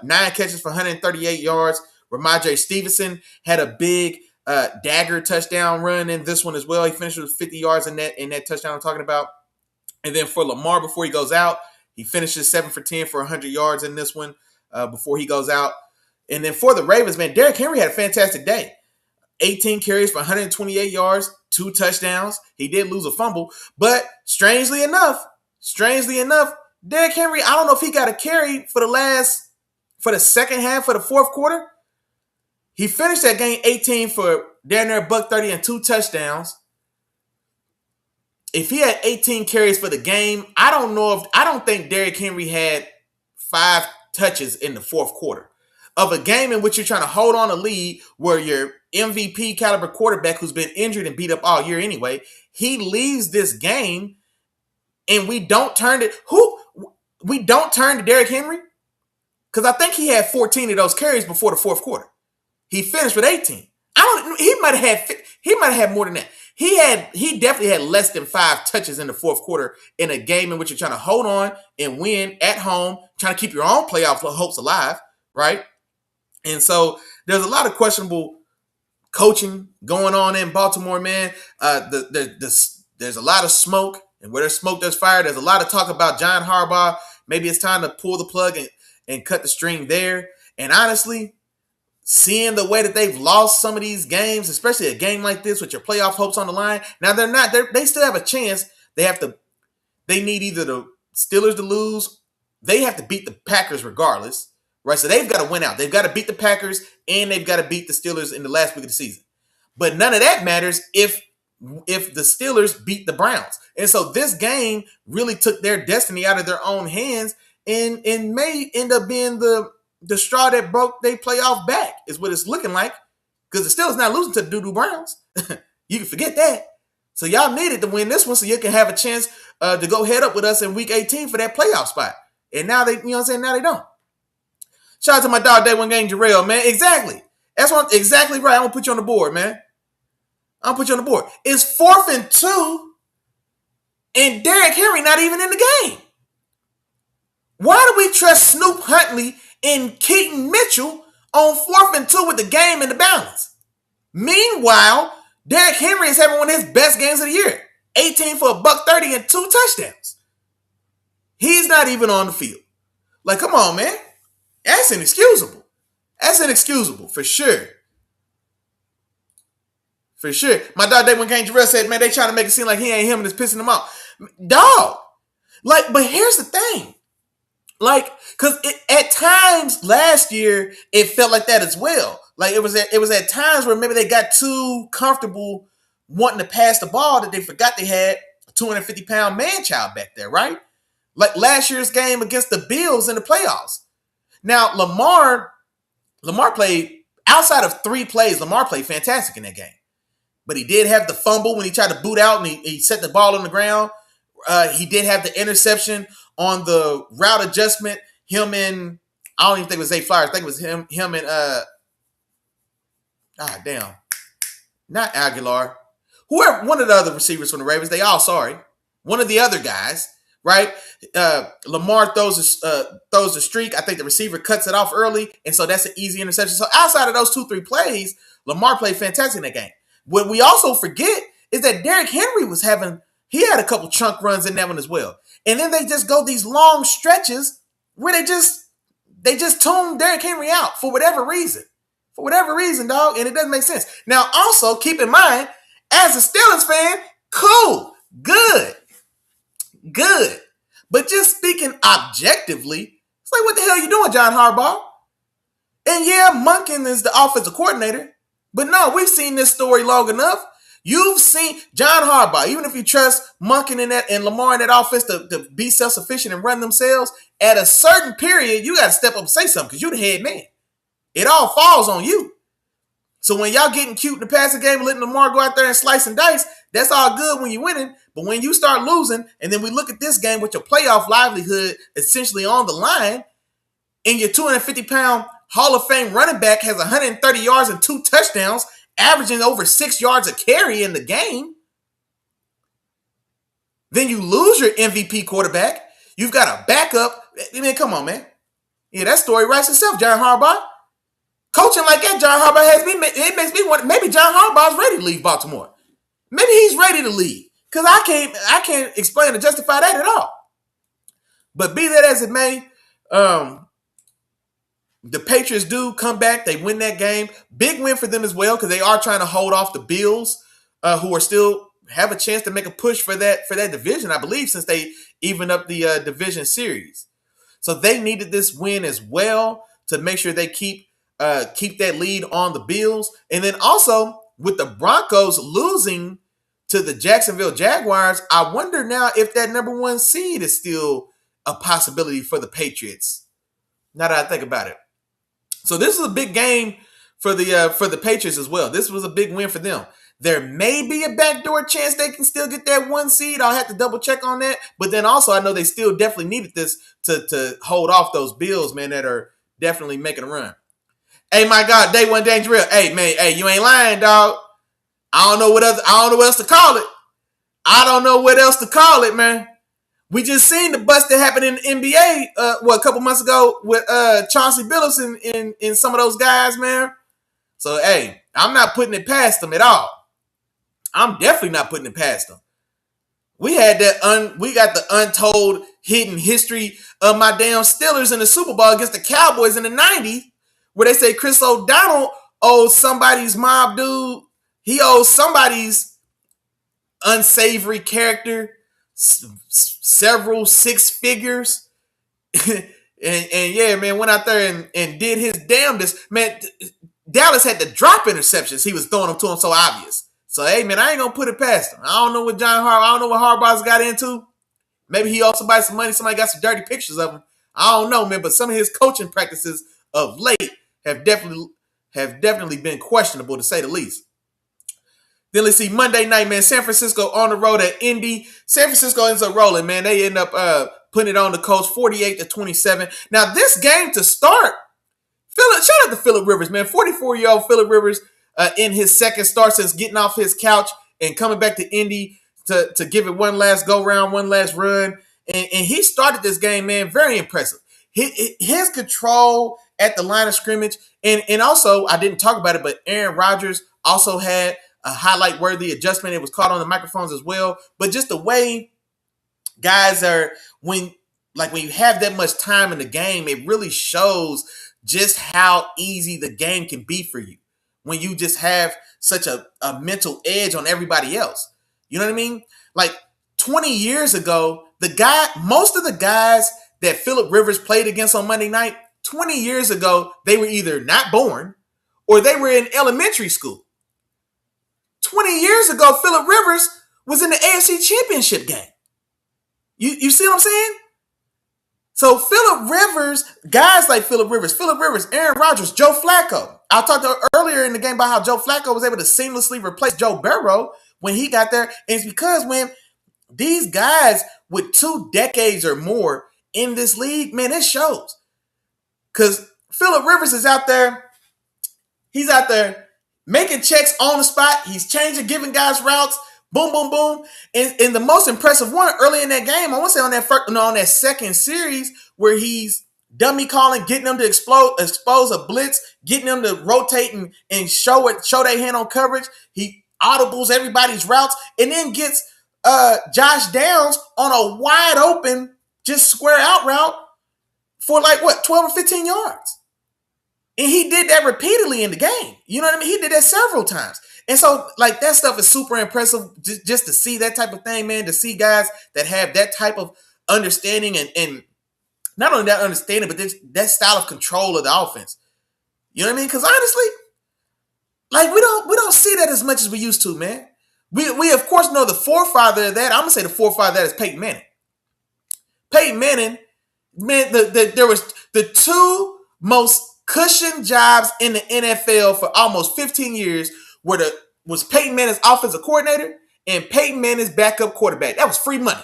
9 catches for 138 yards. Ramondre Stevenson had a big dagger touchdown run in this one as well. He finished with 50 yards in that touchdown I'm talking about. And then for Lamar, before he goes out, he finishes 7 for 10 for 100 yards in this one before he goes out. And then for the Ravens, man, Derrick Henry had a fantastic day. 18 carries for 128 yards, 2 touchdowns. He did lose a fumble. But strangely enough, Derrick Henry, I don't know if he got a carry for the second half, for the fourth quarter. He finished that game 18 for down there $130 and 2 touchdowns. If he had 18 carries for the game, I don't think Derrick Henry had 5 touches in the fourth quarter of a game in which you're trying to hold on a lead where your MVP caliber quarterback, who's been injured and beat up all year anyway, he leaves this game and we don't turn to Derrick Henry, because I think he had 14 of those carries before the fourth quarter. He finished with 18. He might have had more than that. He definitely had less than 5 touches in the fourth quarter in a game in which you're trying to hold on and win at home, trying to keep your own playoff hopes alive, right? And so there's a lot of questionable coaching going on in Baltimore, man. There's a lot of smoke, and where there's smoke, there's fire. There's a lot of talk about John Harbaugh. Maybe it's time to pull the plug and cut the string there. And honestly, seeing the way that they've lost some of these games, especially a game like this with your playoff hopes on the line. Now they still have a chance. They need either the Steelers to lose. They have to beat the Packers regardless, right? So they've got to win out. They've got to beat the Packers and they've got to beat the Steelers in the last week of the season. But none of that matters if the Steelers beat the Browns. And so this game really took their destiny out of their own hands and may end up being the straw that broke their playoff back, is what it's looking like, because the Steelers not losing to the Doo-Doo Browns. You can forget that. So y'all needed to win this one so you can have a chance to go head up with us in week 18 for that playoff spot. And now they, now they don't. Shout out to my dog, Day One Game Jarrell, man. Exactly. Exactly right. I'm going to put you on the board, man. It's 4th and 2. and Derrick Henry not even in the game. Why do we trust Snoop Huntley and Keaton Mitchell on 4th and 2 with the game in the balance? Meanwhile, Derrick Henry is having one of his best games of the year. 18 for $130 and 2 touchdowns. He's not even on the field. Like, come on, man. That's inexcusable. That's inexcusable, for sure. For sure. My dog, David Jarrell said, man, they trying to make it seem like he ain't him and it's pissing him off. Dog. Like, but here's the thing. Like, because at times last year, it felt like that as well. Like, it was at times where maybe they got too comfortable wanting to pass the ball that they forgot they had a 250-pound man-child back there, right? Like last year's game against the Bills in the playoffs. Now, Lamar played, outside of 3 plays, Lamar played fantastic in that game. But he did have the fumble when he tried to boot out and he set the ball on the ground. He did have the interception on the route adjustment. Him and, I don't even think it was Zay Flowers. I think it was him and, not Aguilar. Whoever, one of the other receivers from the Ravens, one of the other guys, right? Lamar throws the streak. I think the receiver cuts it off early, and so that's an easy interception. So outside of those 2-3 plays, Lamar played fantastic in that game. What we also forget is that Derrick Henry he had a couple chunk runs in that one as well. And then they just go these long stretches where they just tune Derrick Henry out for whatever reason. For whatever reason, dog, and it doesn't make sense. Now, also, keep in mind, as a Steelers fan, cool, good. But just speaking objectively, it's like, what the hell you doing, John Harbaugh? And yeah, Monken is the offensive coordinator. But no, we've seen this story long enough. You've seen John Harbaugh, even if you trust Monken and Lamar in that offense to be self-sufficient and run themselves, at a certain period, you got to step up and say something because you're the head man. It all falls on you. So when y'all getting cute in the passing game and letting Lamar go out there and slice and dice, that's all good when you're winning. But when you start losing, and then we look at this game with your playoff livelihood essentially on the line, and your 250-pound Hall of Fame running back has 130 yards and 2 touchdowns, averaging over 6 yards a carry in the game, then you lose your MVP quarterback. You've got a backup. I mean, come on, man. Yeah, that story writes itself, John Harbaugh. Coaching like that, John Harbaugh it makes me want, maybe John Harbaugh's ready to leave Baltimore. Maybe he's ready to leave. Because I can't explain or justify that at all. But be that as it may, the Patriots do come back. They win that game. Big win for them as well because they are trying to hold off the Bills, who are still have a chance to make a push for that division, I believe, since they evened up the division series. So they needed this win as well to make sure they keep that lead on the Bills. And then also with the Broncos losing to the Jacksonville Jaguars, I wonder now if that number 1 seed is still a possibility for the Patriots. Now that I think about it. So this is a big game for the Patriots as well. This was a big win for them. There may be a backdoor chance they can still get that 1 seed. I'll have to double check on that. But then also I know they still definitely needed this to hold off those Bills, man, that are definitely making a run. Hey, my God, day one dangerous. Hey, man, hey, you ain't lying, dog. I don't know what else to call it. I don't know what else to call it, man. We just seen the bust that happened in the NBA, a couple months ago with Chauncey Billups and some of those guys, man. So, hey, I'm not putting it past them at all. I'm definitely not putting it past them. We had we got the untold hidden history of my damn Steelers in the Super Bowl against the Cowboys in the 90s, where they say Chris O'Donnell owes somebody's mob dude. He owes somebody's unsavory character several 6 figures. and yeah, man, went out there and did his damnedest. Man, Dallas had to drop interceptions. He was throwing them to him so obvious. So, hey, man, I ain't going to put it past him. I don't know what I don't know what Harbaugh's got into. Maybe he owed somebody some money. Somebody got some dirty pictures of him. I don't know, man, but some of his coaching practices of late have definitely been questionable, to say the least. Then let's see, Monday night, man, San Francisco on the road at Indy. San Francisco ends up rolling, man. They end up putting it on the Colts 48-27. Now, this game to start, shout out to Phillip Rivers, man. 44-year-old Phillip Rivers in his second start since getting off his couch and coming back to Indy. to give it one last go round, one last run. And he started this game, man, very impressive. His control at the line of scrimmage. And also, I didn't talk about it, but Aaron Rodgers also had a highlight-worthy adjustment. It was caught on the microphones as well. But just the way guys are, when you have that much time in the game, it really shows just how easy the game can be for you when you just have such a mental edge on everybody else. You know what I mean? Like 20 years ago, most of the guys that Phillip Rivers played against on Monday night, 20 years ago, they were either not born or they were in elementary school. 20 years ago, Phillip Rivers was in the AFC Championship game. You see what I'm saying? So Phillip Rivers, guys like Phillip Rivers, Aaron Rodgers, Joe Flacco. I talked earlier in the game about how Joe Flacco was able to seamlessly replace Joe Burrow when he got there. And it's because when these guys with 2 decades or more in this league, man, it shows. Because Phillip Rivers is out there. He's out there making checks on the spot. He's changing, giving guys routes. Boom, boom, boom. And the most impressive one early in that game, I want to say on that second series where he's dummy calling, getting them to expose a blitz, getting them to rotate and show their hand on coverage. He audibles everybody's routes and then gets Josh Downs on a wide open, just square out route for 12 or 15 yards. And he did that repeatedly in the game. You know what I mean? He did that several times. And so, that stuff is super impressive just to see that type of thing, man, to see guys that have that type of understanding and not only that understanding, but that style of control of the offense. You know what I mean? Because honestly, we don't see that as much as we used to, man. We of course know the forefather of that. I'm going to say the forefather of that is Peyton Manning. Peyton Manning, man, there was the 2 most cushioned jobs in the NFL for almost 15 years was Peyton Manning's offensive coordinator and Peyton Manning's backup quarterback. That was free money.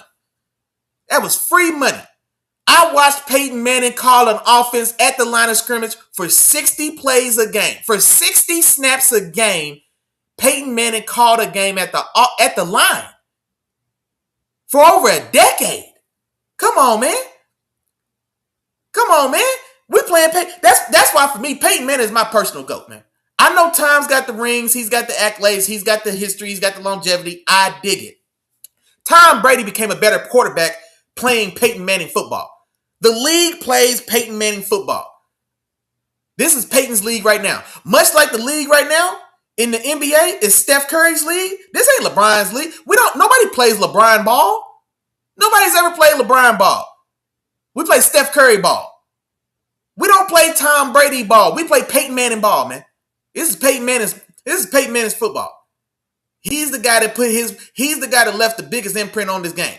I watched Peyton Manning call an offense at the line of scrimmage for 60 plays a game. For 60 snaps a game, Peyton Manning called a game at the line for over a decade. Come on, man. We playing Peyton. That's why for me, Peyton Manning is my personal GOAT, man. I know Tom's got the rings, he's got the accolades, he's got the history, he's got the longevity. I dig it. Tom Brady became a better quarterback playing Peyton Manning football. The league plays Peyton Manning football. This is Peyton's league right now. Much like the league right now in the NBA is Steph Curry's league. This ain't LeBron's league. Nobody plays LeBron ball. Nobody's ever played LeBron ball. We play Steph Curry ball. We don't play Tom Brady ball. We play Peyton Manning ball, man. This is Peyton Manning's football. He's the guy that left the biggest imprint on this game.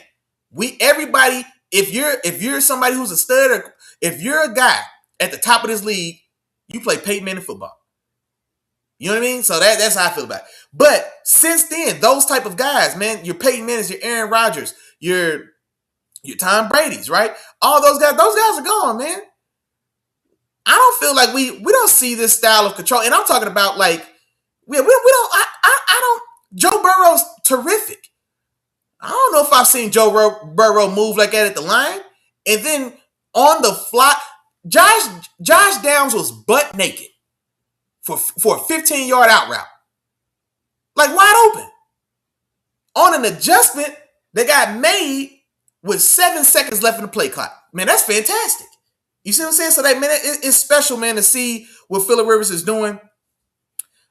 Everybody, if you're somebody who's a stud, or if you're a guy at the top of this league, you play Peyton Manning football. You know what I mean? So that's how I feel about it. But since then, those type of guys, man, your Peyton Manning's, your Aaron Rodgers, your Tom Brady's, right? All those guys are gone, man. I don't feel like we don't see this style of control. And I'm talking about we don't, I don't, Joe Burrow's terrific. I don't know if I've seen Joe Burrow move like that at the line. And then on the fly, Josh Downs was butt naked for a 15-yard out route. Wide open. On an adjustment that got made with 7 seconds left in the play clock. Man, that's fantastic. You see what I'm saying? So it's special, man, to see what Phillip Rivers is doing.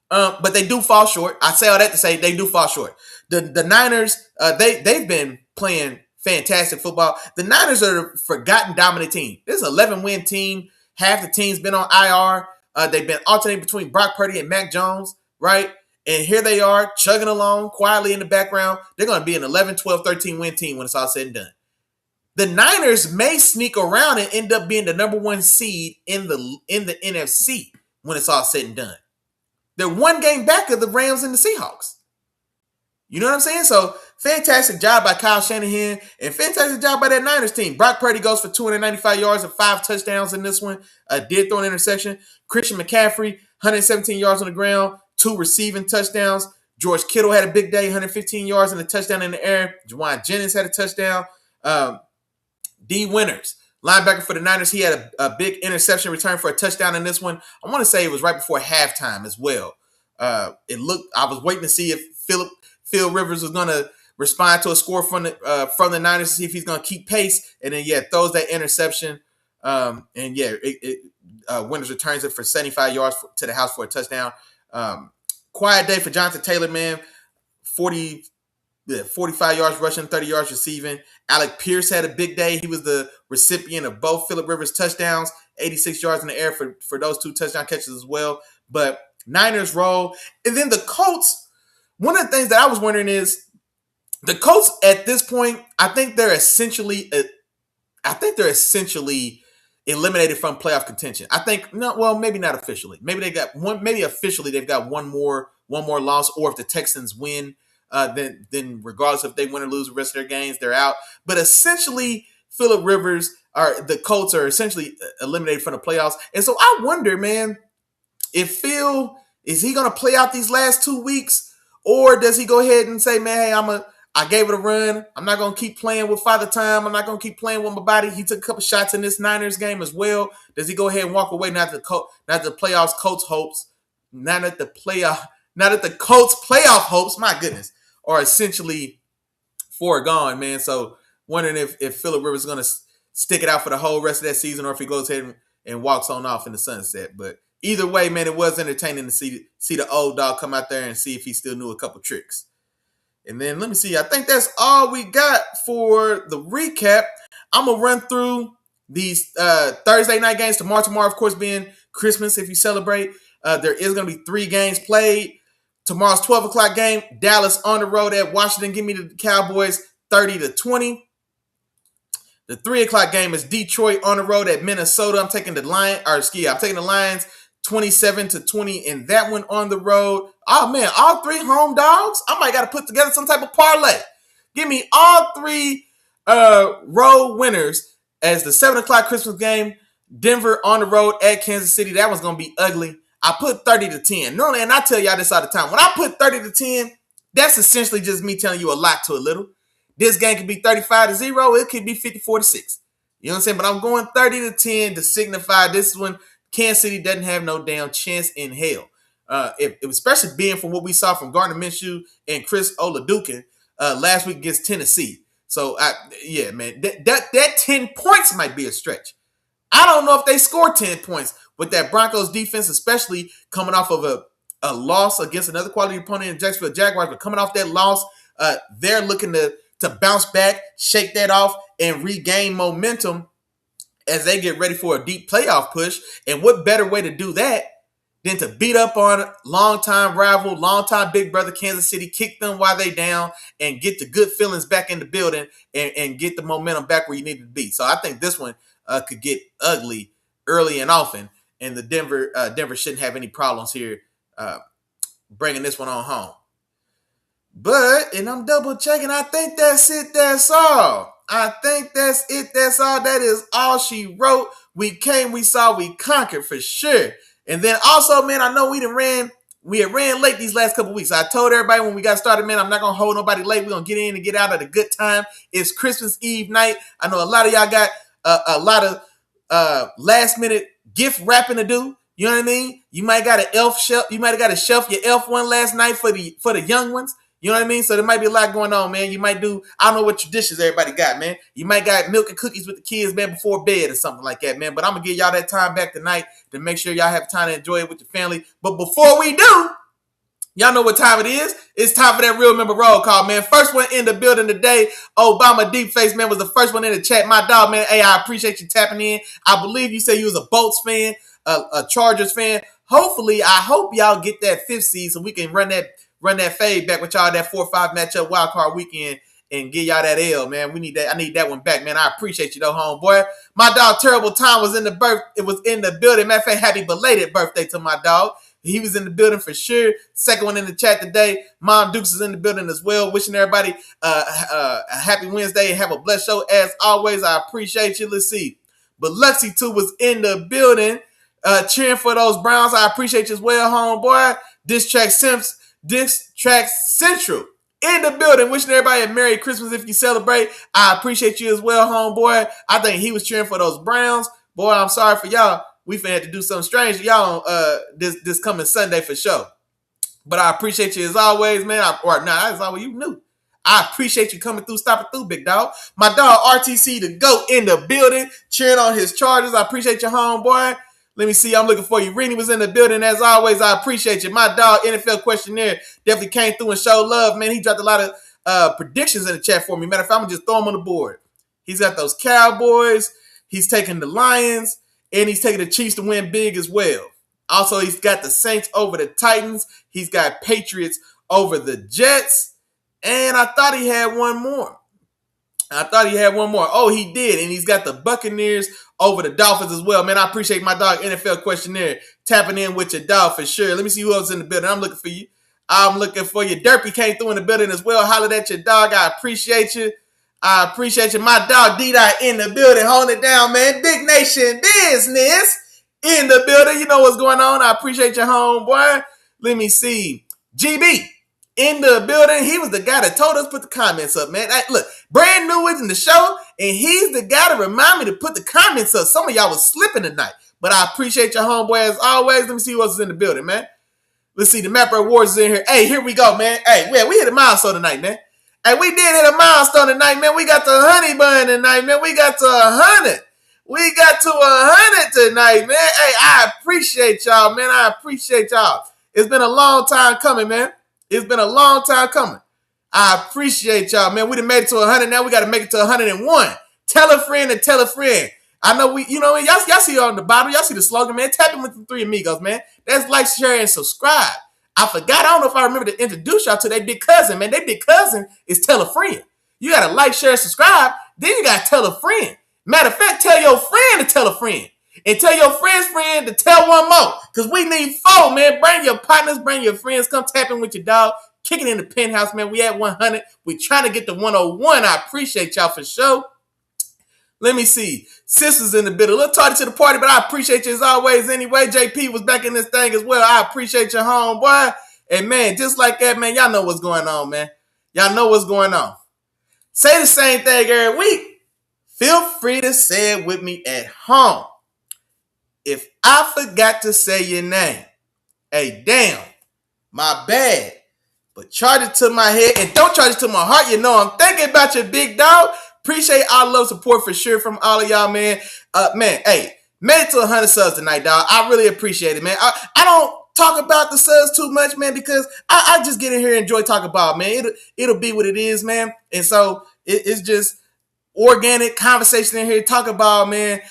But they do fall short. I say all that to say they do fall short. The Niners, they've been playing fantastic football. The Niners are a forgotten dominant team. This is an 11-win team. Half the team's been on IR. They've been alternating between Brock Purdy and Mac Jones, right? And here they are chugging along quietly in the background. They're going to be an 11, 12, 13-win team when it's all said and done. The Niners may sneak around and end up being the number 1 seed in the NFC when it's all said and done. They're 1 game back of the Rams and the Seahawks. You know what I'm saying? So, fantastic job by Kyle Shanahan and fantastic job by that Niners team. Brock Purdy goes for 295 yards and 5 touchdowns in this one. Did throw an interception. Christian McCaffrey, 117 yards on the ground, 2 receiving touchdowns. George Kittle had a big day, 115 yards and a touchdown in the air. Juwan Jennings had a touchdown. D. Winters, linebacker for the Niners, he had a big interception return for a touchdown in this one. I want to say it was right before halftime as well. I was waiting to see if Phillip Rivers was going to respond to a score from the Niners to see if he's going to keep pace. And then, throws that interception. Winters returns it for 75 yards to the house for a touchdown. Quiet day for Jonathan Taylor, man. 45 yards rushing, 30 yards receiving. Alec Pierce had a big day. He was the recipient of both Phillip Rivers touchdowns, 86 yards in the air for those 2 touchdown catches as well. But Niners roll. And then the Colts, one of the things that I was wondering is, the Colts at this point, I think they're essentially eliminated from playoff contention. I think maybe not officially. Maybe officially they've got one more loss, or if the Texans win, then regardless if they win or lose the rest of their games, they're out. But essentially, Phillip Rivers the Colts are essentially eliminated from the playoffs. And so I wonder, man, if Phil, is he going to play out these last 2 weeks, or does he go ahead and say, man, hey, I gave it a run. I'm not going to keep playing with Father Time. I'm not going to keep playing with my body. He took a couple shots in this Niners game as well. Does he go ahead and walk away? Not the playoffs Colts hopes. Not that the Colts playoff hopes, my goodness, are essentially foregone, man. So wondering if Phillip Rivers is going to stick it out for the whole rest of that season, or if he goes ahead and walks on off in the sunset. But either way, man, it was entertaining to see the old dog come out there and see if he still knew a couple tricks. And then let me see. I think that's all we got for the recap. I'm going to run through these Thursday night games. Tomorrow, of course, being Christmas, if you celebrate. There is going to be 3 games played. Tomorrow's 12 o'clock game, Dallas on the road at Washington. Give me the Cowboys 30-20. The 3 o'clock game is Detroit on the road at Minnesota. I'm taking the Lions 27-20 in that one on the road. Oh, man, all 3 home dogs? I might got to put together some type of parlay. Give me all 3 road winners as the 7 o'clock Christmas game. Denver on the road at Kansas City. That one's going to be ugly. I put 30-10. Normally, and I tell y'all this all the time, when I put 30-10, that's essentially just me telling you a lot to a little. This game could be 35-0. It could be 54-6. You know what I'm saying? But I'm going 30-10 to signify this one. Kansas City doesn't have no damn chance in hell. Especially being from what we saw from Gardner Minshew and Chris Oladukin last week against Tennessee. So, man, that 10 points might be a stretch. I don't know if they score 10 points with that Broncos defense, especially coming off of a loss against another quality opponent in Jacksonville Jaguars. But coming off that loss, they're looking to bounce back, shake that off, and regain momentum as they get ready for a deep playoff push. And what better way to do that than to beat up on longtime rival, longtime big brother Kansas City, kick them while they down, and get the good feelings back in the building and get the momentum back where you need it to be. So I think this one could get ugly early and often, and the Denver shouldn't have any problems here bringing this one on home. But, and I'm double checking, I think that's it, that's all. I think that's it, that's all. That is all she wrote. We came, we saw, we conquered for sure. And then also, man, I know we had ran late these last couple weeks. I told everybody when we got started, man, I'm not going to hold nobody late. We're going to get in and get out at a good time. It's Christmas Eve night. I know a lot of y'all got a lot of last minute gift wrapping to do. You know what I mean? You might got an elf shelf. You might have got to shelf your elf one last night for the young ones. You know what I mean? So there might be a lot going on, man. You might do, I don't know what traditions everybody got, man. You might got milk and cookies with the kids, man, before bed or something like that, man. But I'm going to give y'all that time back tonight to make sure y'all have time to enjoy it with your family. But before we do, y'all know what time it is. It's time for that real member roll call, man. First one in the building today, Obama Deepface, man, was the first one in the chat. My dog, man, hey, I appreciate you tapping in. I believe you said you was a Bolts fan, a Chargers fan. Hopefully, I hope y'all get that 5th seed so we can run that fade back with y'all, that 4-5 matchup wild card weekend, and give y'all that L, man. We need that. I need that one back, man. I appreciate you though, homeboy. My dog Terrible Time was in the building. Matter of fact, happy belated birthday to my dog. He was in the building for sure. Second one in the chat today. Mom Dukes is in the building as well. Wishing everybody a happy Wednesday and have a blessed show as always. I appreciate you. Let's see. But Luxy too was in the building, cheering for those Browns. I appreciate you as well, homeboy. Diss track Simps Diss Track Central in the building. Wishing everybody a Merry Christmas if you celebrate. I appreciate you as well, homeboy. I think he was cheering for those Browns. Boy, I'm sorry for y'all. We finna have to do something strange to y'all this coming Sunday for sure. But I appreciate you as always, man. As always, you knew. I appreciate you coming through, stopping through, big dog. My dog RTC the GOAT in the building, cheering on his Chargers. I appreciate your homeboy. Let me see. I'm looking for you. Rini was in the building. As always, I appreciate you. My dog NFL Questionnaire definitely came through and showed love, man. He dropped a lot of predictions in the chat for me. Matter of fact, I'm going to just throw them on the board. He's got those Cowboys. He's taking the Lions. And he's taking the Chiefs to win big as well. Also, he's got the Saints over the Titans. He's got Patriots over the Jets. And I thought he had one more. Oh, he did. And he's got the Buccaneers over the Dolphins as well. Man, I appreciate my dog NFL Questionnaire tapping in with your dog for sure. Let me see who else in the building. I'm looking for you. Derpy came through in the building as well. Hollered at your dog. I appreciate you. My dog D-Dot in the building. Holding it down, man. Big Nation Business in the building. You know what's going on. I appreciate your homeboy. Let me see. GB in the building. He was the guy that told us to put the comments up, man. Look, brand new in the show, and he's the guy to remind me to put the comments up. Some of y'all was slipping tonight, but I appreciate your homeboy as always. Let me see who else is in the building, man. Let's see. The Mapper Awards is in here. Hey, here we go, man. Hey, we hit a milestone tonight, man. Hey, we did hit a milestone tonight, man. We got to honey bun tonight, man. We got to 100. We got to 100 tonight, man. Hey, I appreciate y'all, man. I appreciate y'all. It's been a long time coming, man. It's been a long time coming. I appreciate y'all, man. We done made it to 100. Now we got to make it to 101. Tell a friend and tell a friend. I know y'all see on the bottom. Y'all see the slogan, man. Tap in with the three amigos, man. That's like, share, and subscribe. I forgot. I don't know if I remember to introduce y'all to their big cousin, man. Their big cousin is tell a friend. You got to like, share, subscribe. Then you got to tell a friend. Matter of fact, tell your friend to tell a friend. And tell your friend's friend to tell one more. Because we need 4, man. Bring your partners, bring your friends. Come tap in with your dog. Kick it in the penthouse, man. We at 100. We trying to get to 101. I appreciate y'all for sure. Let me see. Sisters in the building. A little tardy to the party, but I appreciate you as always anyway. JP was back in this thing as well. I appreciate your homeboy. And, man, just like that, man, y'all know what's going on, man. Y'all know what's going on. Say the same thing every week. Feel free to say it with me at home. If I forgot to say your name, hey, damn, my bad. But charge it to my head and don't charge it to my heart. You know I'm thinking about you, big dog. Appreciate all love, support for sure from all of y'all, man. Man, hey, made it to 100 subs tonight, dog. I really appreciate it, man. I don't talk about the subs too much, man, because I just get in here and enjoy talking about, man. It'll be what it is, man. And so it's just organic conversation in here. Talk about, man.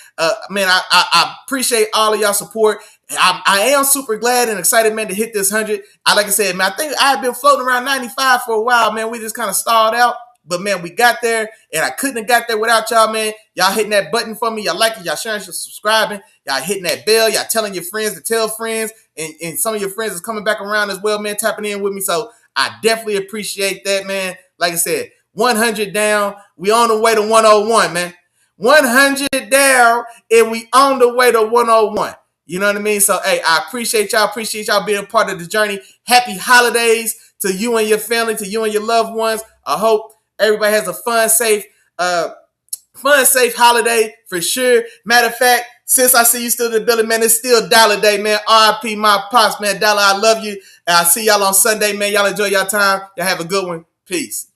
Man, I appreciate all of y'all support. I am super glad and excited, man, to hit this 100. Like I said, man, I think I have been floating around 95 for a while, man. We just kind of stalled out. But, man, we got there, and I couldn't have got there without y'all, man. Y'all hitting that button for me. Y'all liking, y'all sharing, y'all subscribing. Y'all hitting that bell. Y'all telling your friends to tell friends. And some of your friends is coming back around as well, man, tapping in with me. So I definitely appreciate that, man. Like I said, 100 down. We on the way to 101, man. 100 down, and we on the way to 101. You know what I mean? So, hey, I appreciate y'all. Appreciate y'all being a part of the journey. Happy holidays to you and your family, to you and your loved ones. I hope everybody has a fun, safe holiday for sure. Matter of fact, since I see you still in the building, man, it's still Dollar Day, man. RIP my pops, man. Dollar, I love you. And I'll see y'all on Sunday, man. Y'all enjoy your time. Y'all have a good one. Peace.